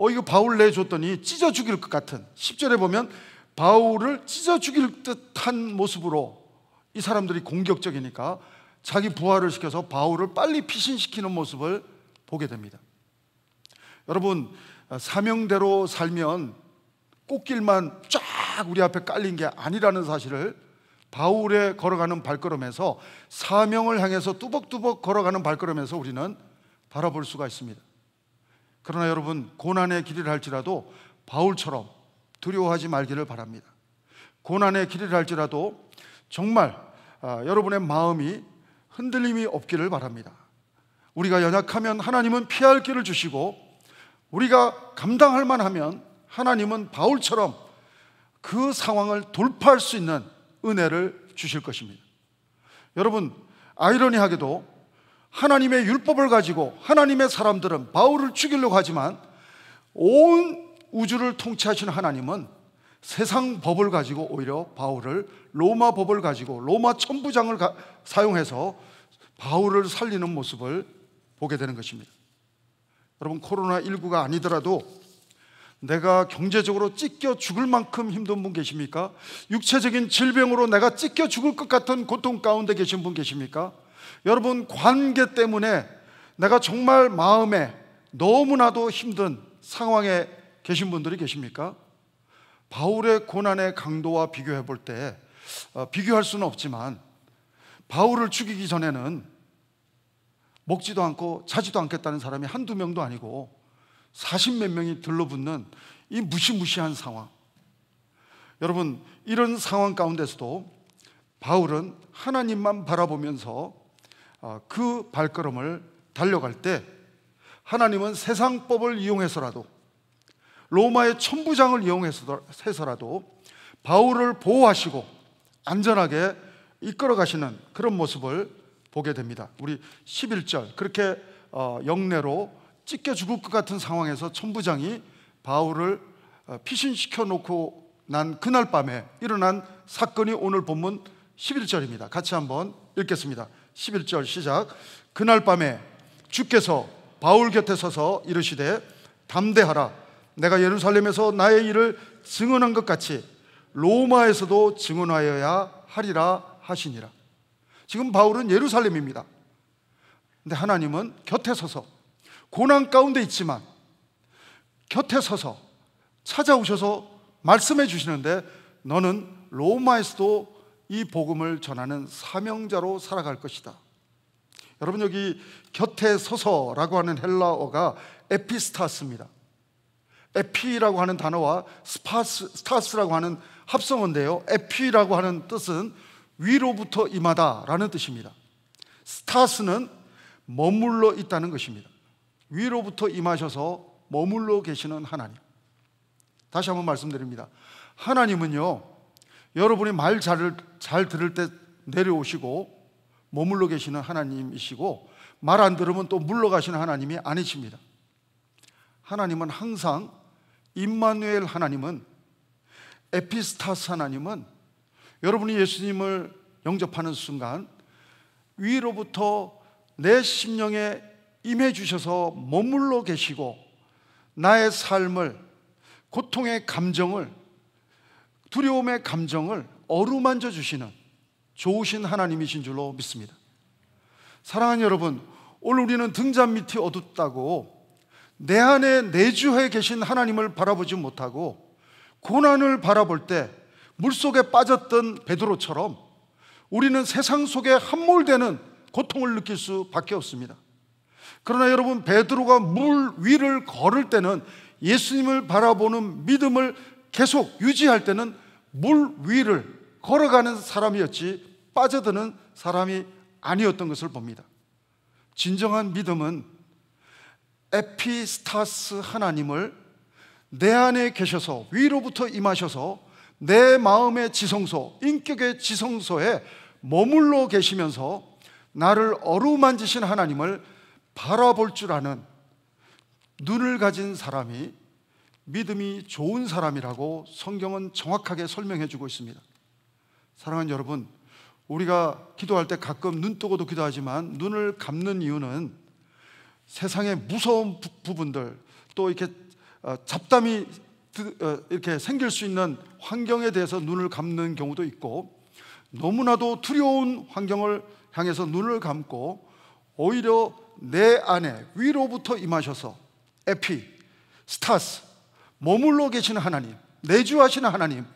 이거 바울 내줬더니 찢어 죽일 것 같은, 10절에 보면 바울을 찢어 죽일 듯한 모습으로 이 사람들이 공격적이니까 자기 부하를 시켜서 바울을 빨리 피신시키는 모습을 보게 됩니다. 여러분, 사명대로 살면 꽃길만 쫙 우리 앞에 깔린 게 아니라는 사실을 바울의 걸어가는 발걸음에서, 사명을 향해서 뚜벅뚜벅 걸어가는 발걸음에서 우리는 바라볼 수가 있습니다. 그러나 여러분, 고난의 길이라 할지라도 바울처럼 두려워하지 말기를 바랍니다. 고난의 길이라 할지라도 정말 여러분의 마음이 흔들림이 없기를 바랍니다. 우리가 연약하면 하나님은 피할 길을 주시고, 우리가 감당할 만하면 하나님은 바울처럼 그 상황을 돌파할 수 있는 은혜를 주실 것입니다. 여러분, 아이러니하게도 하나님의 율법을 가지고 하나님의 사람들은 바울을 죽이려고 하지만, 온 우주를 통치하시는 하나님은 세상 법을 가지고 오히려 바울을, 로마 법을 가지고 로마 천부장을 사용해서 바울을 살리는 모습을 보게 되는 것입니다. 여러분, 코로나19가 아니더라도 내가 경제적으로 찢겨 죽을 만큼 힘든 분 계십니까? 육체적인 질병으로 내가 찢겨 죽을 것 같은 고통 가운데 계신 분 계십니까? 여러분, 관계 때문에 내가 정말 마음에 너무나도 힘든 상황에 계신 분들이 계십니까? 바울의 고난의 강도와 비교해 볼 때 비교할 수는 없지만, 바울을 죽이기 전에는 먹지도 않고 자지도 않겠다는 사람이 한두 명도 아니고 40몇 명이 들러붙는 이 무시무시한 상황. 여러분, 이런 상황 가운데서도 바울은 하나님만 바라보면서 그 발걸음을 달려갈 때, 하나님은 세상법을 이용해서라도, 로마의 천부장을 이용해서라도 바울을 보호하시고 안전하게 이끌어 가시는 그런 모습을 보게 됩니다. 우리 11절, 그렇게 영내로 찢겨 죽을 것 같은 상황에서 천부장이 바울을 피신시켜 놓고 난 그날 밤에 일어난 사건이 오늘 본문 11절입니다. 같이 한번 읽겠습니다. 11절 시작. 그날 밤에 주께서 바울 곁에 서서 이르시되 담대하라. 내가 예루살렘에서 나의 일을 증언한 것 같이 로마에서도 증언하여야 하리라 하시니라. 지금 바울은 예루살렘입니다. 근데 하나님은 곁에 서서, 고난 가운데 있지만 곁에 서서 찾아오셔서 말씀해 주시는데, 너는 로마에서도 이 복음을 전하는 사명자로 살아갈 것이다. 여러분, 여기 곁에 서서라고 하는 헬라어가 에피스타스입니다. 에피라고 하는 단어와 스타스라고 하는 합성어인데요, 에피라고 하는 뜻은 위로부터 임하다라는 뜻입니다. 스타스는 머물러 있다는 것입니다. 위로부터 임하셔서 머물러 계시는 하나님. 다시 한번 말씀드립니다. 하나님은요, 여러분이 말 잘 들을 때 내려오시고 머물러 계시는 하나님이시고, 말 안 들으면 또 물러가시는 하나님이 아니십니다. 하나님은 항상, 임마누엘 하나님은, 에피스타스 하나님은 여러분이 예수님을 영접하는 순간 위로부터 내 심령에 임해 주셔서 머물러 계시고, 나의 삶을, 고통의 감정을, 두려움의 감정을 어루만져 주시는 좋으신 하나님이신 줄로 믿습니다. 사랑하는 여러분, 오늘 우리는 등잔 밑이 어둡다고 내 안에 내주해 계신 하나님을 바라보지 못하고 고난을 바라볼 때 물속에 빠졌던 베드로처럼 우리는 세상 속에 함몰되는 고통을 느낄 수밖에 없습니다. 그러나 여러분, 베드로가 물 위를 걸을 때는, 예수님을 바라보는 믿음을 계속 유지할 때는 물 위를 걸어가는 사람이었지 빠져드는 사람이 아니었던 것을 봅니다. 진정한 믿음은 에피스타스 하나님을 내 안에 계셔서 위로부터 임하셔서 내 마음의 지성소, 인격의 지성소에 머물러 계시면서 나를 어루만지신 하나님을 바라볼 줄 아는 눈을 가진 사람이 믿음이 좋은 사람이라고 성경은 정확하게 설명해 주고 있습니다. 사랑하는 여러분, 우리가 기도할 때 가끔 눈 뜨고도 기도하지만 눈을 감는 이유는 세상의 무서운 부분들, 또 이렇게 잡담이 이렇게 생길 수 있는 환경에 대해서 눈을 감는 경우도 있고, 너무나도 두려운 환경을 향해서 눈을 감고 오히려 내 안에 위로부터 임하셔서 스타스, 머물러 계시는 하나님, 내주하시는 하나님,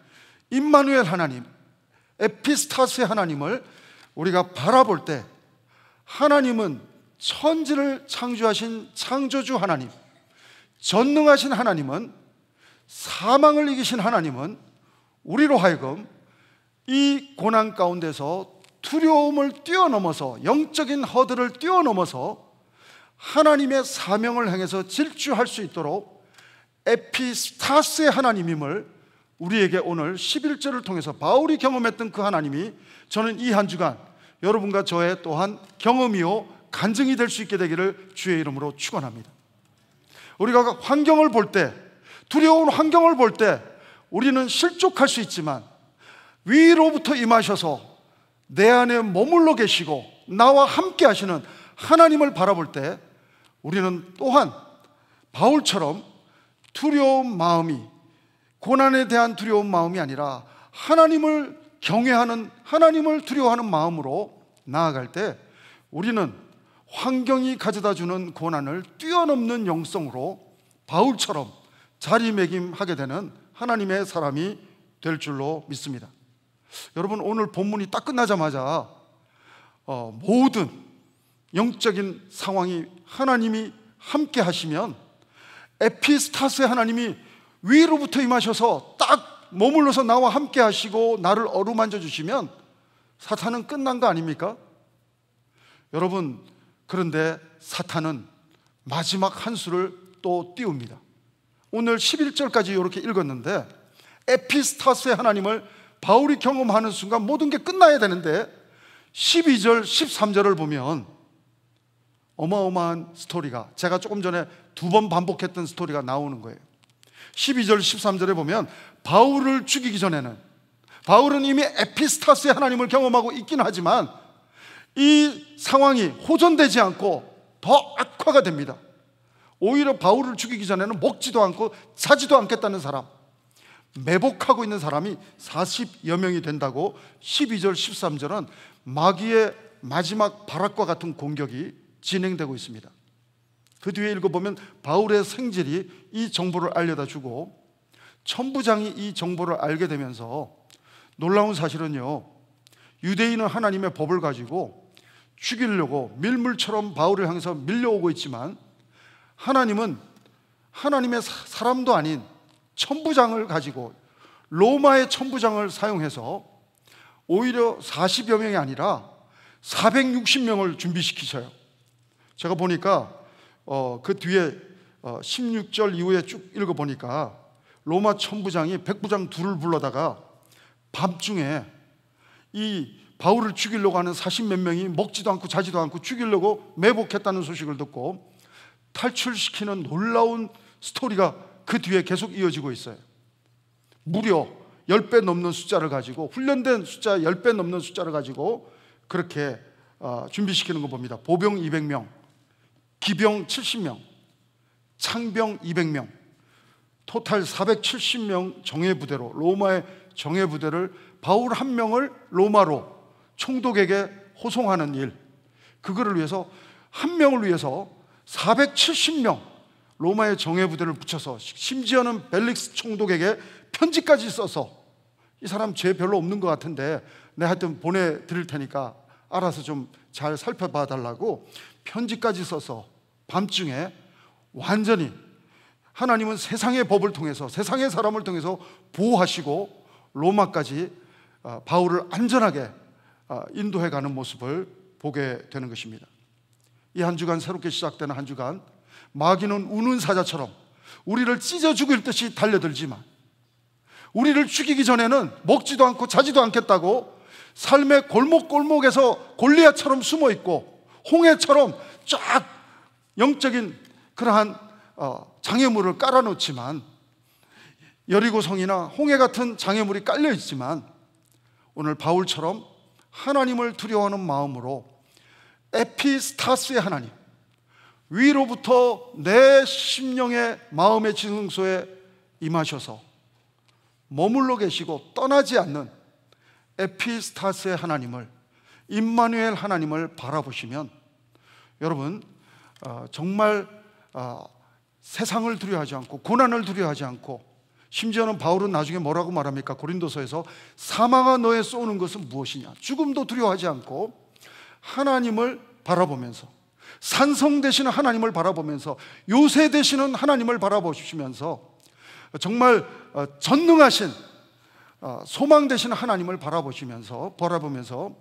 임마누엘 하나님, 에피스타스의 하나님을 우리가 바라볼 때, 하나님은 천지를 창조하신 창조주 하나님, 전능하신 하나님은, 사망을 이기신 하나님은 우리로 하여금 이 고난 가운데서 두려움을 뛰어넘어서, 영적인 허들을 뛰어넘어서 하나님의 사명을 향해서 질주할 수 있도록 에피스타스의 하나님임을 우리에게 오늘 11절을 통해서 바울이 경험했던 그 하나님이, 저는 이 한 주간 여러분과 저의 또한 경험이요 간증이 될 수 있게 되기를 주의 이름으로 축원합니다. 우리가 환경을 볼 때, 두려운 환경을 볼 때 우리는 실족할 수 있지만 위로부터 임하셔서 내 안에 머물러 계시고 나와 함께 하시는 하나님을 바라볼 때 우리는 또한 바울처럼 두려운 마음이, 고난에 대한 두려운 마음이 아니라 하나님을 경외하는, 하나님을 두려워하는 마음으로 나아갈 때 우리는 환경이 가져다주는 고난을 뛰어넘는 영성으로 바울처럼 자리매김하게 되는 하나님의 사람이 될 줄로 믿습니다. 여러분, 오늘 본문이 딱 끝나자마자 모든 영적인 상황이 하나님이 함께 하시면, 에피스타스의 하나님이 위로부터 임하셔서 딱 머물러서 나와 함께 하시고 나를 어루만져 주시면 사탄은 끝난 거 아닙니까? 여러분, 그런데 사탄은 마지막 한 수를 또 띄웁니다. 오늘 11절까지 이렇게 읽었는데, 에피스타스의 하나님을 바울이 경험하는 순간 모든 게 끝나야 되는데 12절, 13절을 보면 어마어마한 스토리가, 제가 조금 전에 2번 반복했던 스토리가 나오는 거예요. 12절, 13절에 보면 바울을 죽이기 전에는, 바울은 이미 에피스타스의 하나님을 경험하고 있긴 하지만 이 상황이 호전되지 않고 더 악화가 됩니다. 오히려 바울을 죽이기 전에는 먹지도 않고 자지도 않겠다는 사람, 매복하고 있는 사람이 40여 명이 된다고 12절, 13절은 마귀의 마지막 발악과 같은 공격이 진행되고 있습니다. 그 뒤에 읽어보면 바울의 생질이 이 정보를 알려다 주고, 천부장이 이 정보를 알게 되면서 놀라운 사실은요, 유대인은 하나님의 법을 가지고 죽이려고 밀물처럼 바울을 향해서 밀려오고 있지만 하나님은 하나님의 사람도 아닌 천부장을 가지고, 로마의 천부장을 사용해서 오히려 40여 명이 아니라 460명을 준비시키셔요. 제가 보니까 그 뒤에 16절 이후에 쭉 읽어보니까 로마 천부장이 백부장 둘을 불러다가 밤중에 이 바울을 죽이려고 하는 40몇 명이 먹지도 않고 자지도 않고 죽이려고 매복했다는 소식을 듣고 탈출시키는 놀라운 스토리가 그 뒤에 계속 이어지고 있어요. 무려 10배 넘는 숫자를 가지고, 훈련된 숫자 10배 넘는 숫자를 가지고 그렇게 준비시키는 거 봅니다. 보병 200명, 기병 70명, 창병 200명, 토탈 470명 정예부대로, 로마의 정예부대를, 바울 한 명을 로마로 총독에게 호송하는 일, 그거를 위해서, 한 명을 위해서 470명 로마의 정예부대를 붙여서, 심지어는 벨릭스 총독에게 편지까지 써서, 이 사람 죄 별로 없는 것 같은데 내가 하여튼 보내드릴 테니까 알아서 좀 잘 살펴봐 달라고 편지까지 써서 밤중에 완전히, 하나님은 세상의 법을 통해서, 세상의 사람을 통해서 보호하시고 로마까지 바울을 안전하게 인도해가는 모습을 보게 되는 것입니다. 이 한 주간, 새롭게 시작되는 한 주간, 마귀는 우는 사자처럼 우리를 찢어 죽일 듯이 달려들지만 우리를 죽이기 전에는 먹지도 않고 자지도 않겠다고 삶의 골목골목에서 골리앗처럼 숨어 있고 홍해처럼 쫙 영적인 그러한 장애물을 깔아놓지만, 여리고성이나 홍해 같은 장애물이 깔려 있지만, 오늘 바울처럼 하나님을 두려워하는 마음으로 에피스타스의 하나님, 위로부터 내 심령의 마음의 지성소에 임하셔서 머물러 계시고 떠나지 않는 에피스타스의 하나님을, 임마누엘 하나님을 바라보시면 여러분 정말 세상을 두려워하지 않고 고난을 두려워하지 않고, 심지어는 바울은 나중에 뭐라고 말합니까? 고린도서에서 사망아 너의 쏘는 것은 무엇이냐? 죽음도 두려워하지 않고 하나님을 바라보면서, 산성 되시는 하나님을 바라보면서, 요새 되시는 하나님을 바라보시면서 정말 전능하신 소망 되시는 하나님을 바라보면서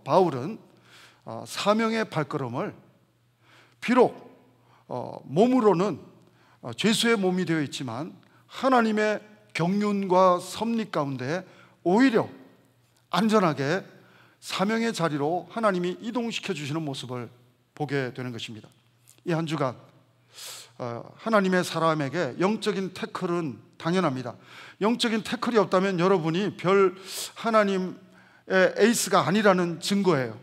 바울은 사명의 발걸음을, 비록 몸으로는 죄수의 몸이 되어 있지만 하나님의 경륜과 섭리 가운데 오히려 안전하게 사명의 자리로 하나님이 이동시켜 주시는 모습을 보게 되는 것입니다. 이 한 주간 하나님의 사람에게 영적인 태클은 당연합니다. 영적인 태클이 없다면 여러분이 별 하나님의 에이스가 아니라는 증거예요.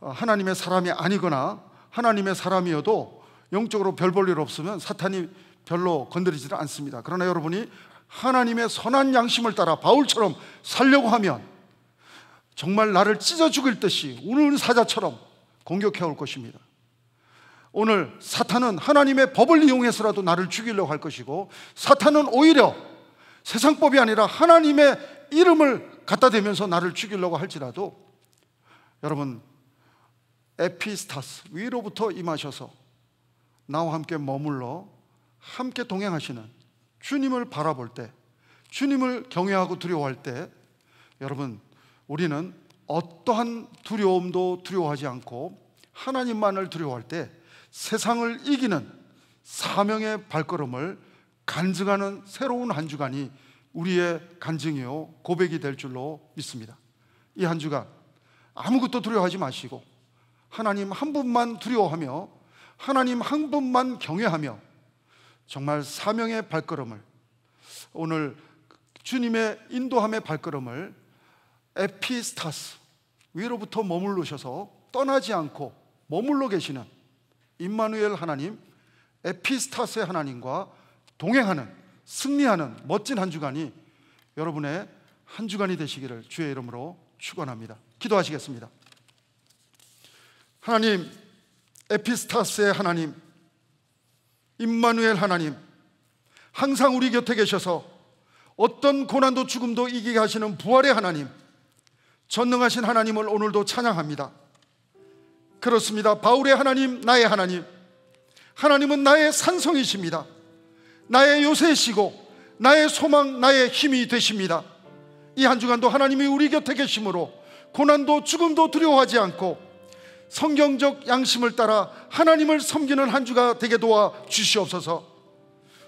하나님의 사람이 아니거나 하나님의 사람이어도 영적으로 별 볼 일 없으면 사탄이 별로 건드리지를 않습니다. 그러나 여러분이 하나님의 선한 양심을 따라 바울처럼 살려고 하면 정말 나를 찢어 죽일 듯이 우는 사자처럼 공격해 올 것입니다. 오늘 사탄은 하나님의 법을 이용해서라도 나를 죽이려고 할 것이고, 사탄은 오히려 세상법이 아니라 하나님의 이름을 갖다 대면서 나를 죽이려고 할지라도, 여러분 에피스타스, 위로부터 임하셔서 나와 함께 머물러 함께 동행하시는 주님을 바라볼 때, 주님을 경외하고 두려워할 때, 여러분 우리는 어떠한 두려움도 두려워하지 않고 하나님만을 두려워할 때 세상을 이기는 사명의 발걸음을 간증하는 새로운 한 주간이 우리의 간증이요 고백이 될 줄로 믿습니다. 이 한 주간 아무것도 두려워하지 마시고 하나님 한 분만 두려워하며 하나님 한 분만 경외하며 정말 사명의 발걸음을, 오늘 주님의 인도함의 발걸음을 에피스타스, 위로부터 머물르셔서 떠나지 않고 머물러 계시는 임마누엘 하나님, 에피스타스의 하나님과 동행하는, 승리하는 멋진 한 주간이 여러분의 한 주간이 되시기를 주의 이름으로 축원합니다. 기도하시겠습니다. 하나님, 에피스타스의 하나님, 임마누엘 하나님, 항상 우리 곁에 계셔서 어떤 고난도 죽음도 이기게 하시는 부활의 하나님, 전능하신 하나님을 오늘도 찬양합니다. 그렇습니다. 바울의 하나님, 나의 하나님, 하나님은 나의 산성이십니다. 나의 요새이시고 나의 소망, 나의 힘이 되십니다. 이 한 주간도 하나님이 우리 곁에 계심으로 고난도 죽음도 두려워하지 않고 성경적 양심을 따라 하나님을 섬기는 한 주가 되게 도와 주시옵소서.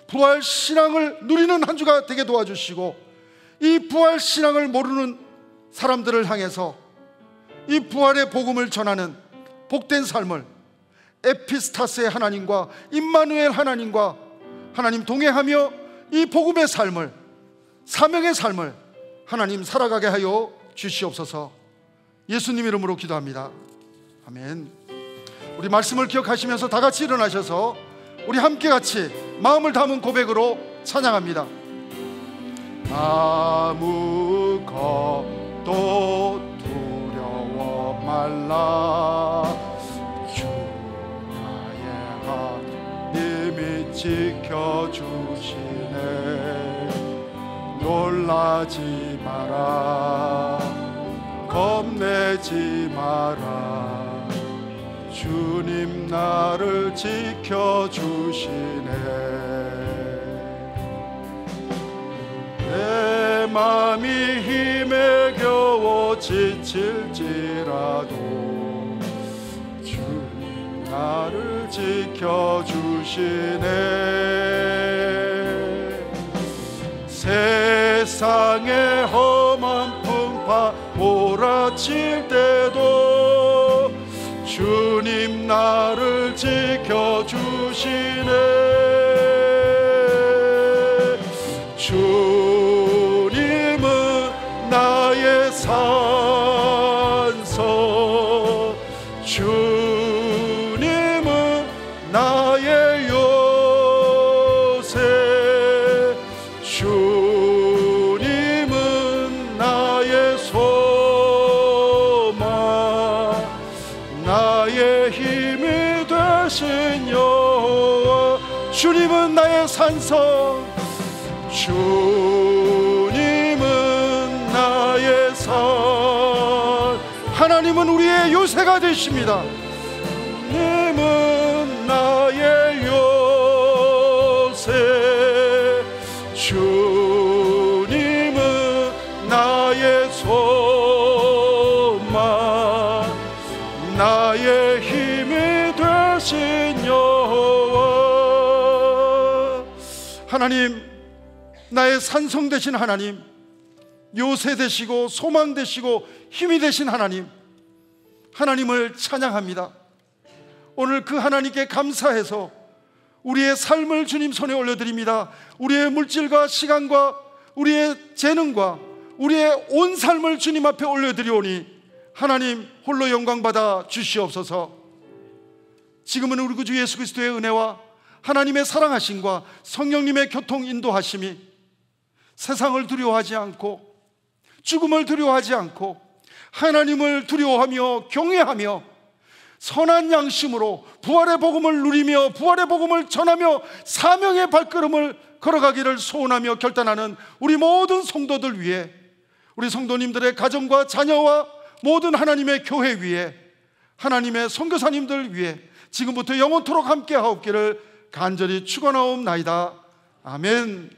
부활 신앙을 누리는 한 주가 되게 도와주시고, 이 부활 신앙을 모르는 사람들을 향해서 이 부활의 복음을 전하는 복된 삶을 에피스타스의 하나님과 임마누엘 하나님과 하나님 동행하며 이 복음의 삶을, 사명의 삶을 하나님 살아가게 하여 주시옵소서. 예수님 이름으로 기도합니다. 아멘. 우리 말씀을 기억하시면서 다 같이 일어나셔서 우리 함께 같이 마음을 담은 고백으로 찬양합니다. 아무것도 두려워 말라. 주 나의 하나님이 지켜주시네. 놀라지 마라, 겁내지 마라. 주님 나를 지켜주시네. 내 맘이 힘에 겨워 지칠지라도 주님 나를 지켜주시네. 세상의 험한 풍파 몰아칠 때도 주님 나를 지켜주시네. 주님은 나의 산성, 주님은 나의 요새, 주님은 나의 소망, 나의 힘이 되신 여호와. 주님은 나의 산성, 주님은 나의 산. 하나님은 우리의 요새가 되십니다. 주님은 나의 요새, 주님은 나의 소망, 나의 힘이 되신 여호와. 하나님, 나의 산성 되신 하나님, 요새 되시고 소망 되시고 힘이 되신 하나님, 하나님을 찬양합니다. 오늘 그 하나님께 감사해서 우리의 삶을 주님 손에 올려드립니다. 우리의 물질과 시간과 우리의 재능과 우리의 온 삶을 주님 앞에 올려드리오니 하나님 홀로 영광받아 주시옵소서. 지금은 우리 구주 예수 그리스도의 은혜와 하나님의 사랑하심과 성령님의 교통 인도하심이 세상을 두려워하지 않고 죽음을 두려워하지 않고 하나님을 두려워하며 경외하며 선한 양심으로 부활의 복음을 누리며 부활의 복음을 전하며 사명의 발걸음을 걸어가기를 소원하며 결단하는 우리 모든 성도들 위해, 우리 성도님들의 가정과 자녀와 모든 하나님의 교회 위에, 하나님의 선교사님들 위해 지금부터 영원토록 함께 하옵기를 간절히 축원하옵나이다. 아멘.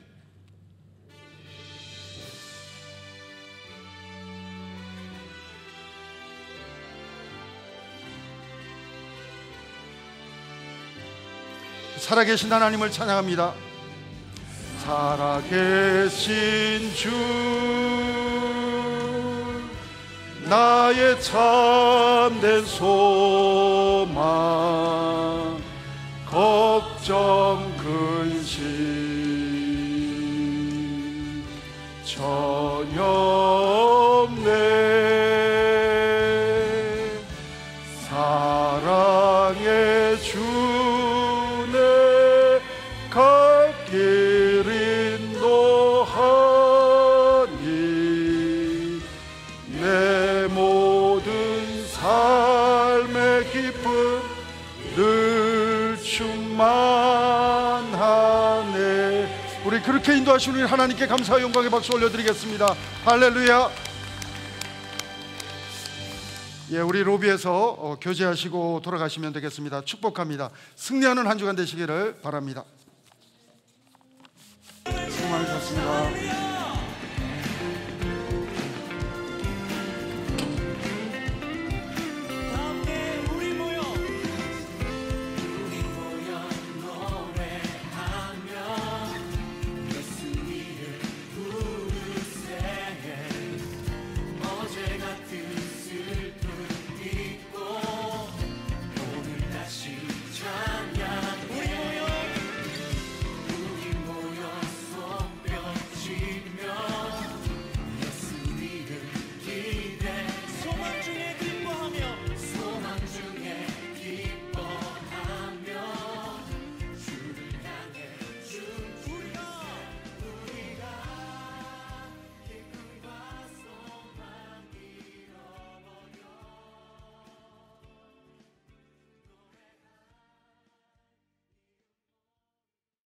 살아계신 하나님을 찬양합니다. 살아계신 주, 나의 참된 소망, 걱정 근심 전혀 없네. 사랑의 주네 갈 길 인도하니 내 모든 삶의 기쁨 늘 충만하네. 우리 그렇게 인도하시는 우리 하나님께 감사와 영광의 박수 올려드리겠습니다. 할렐루야. 예, 우리 로비에서 교제하시고 돌아가시면 되겠습니다. 축복합니다. 승리하는 한 주간 되시기를 바랍니다. 수고 많으셨습니다.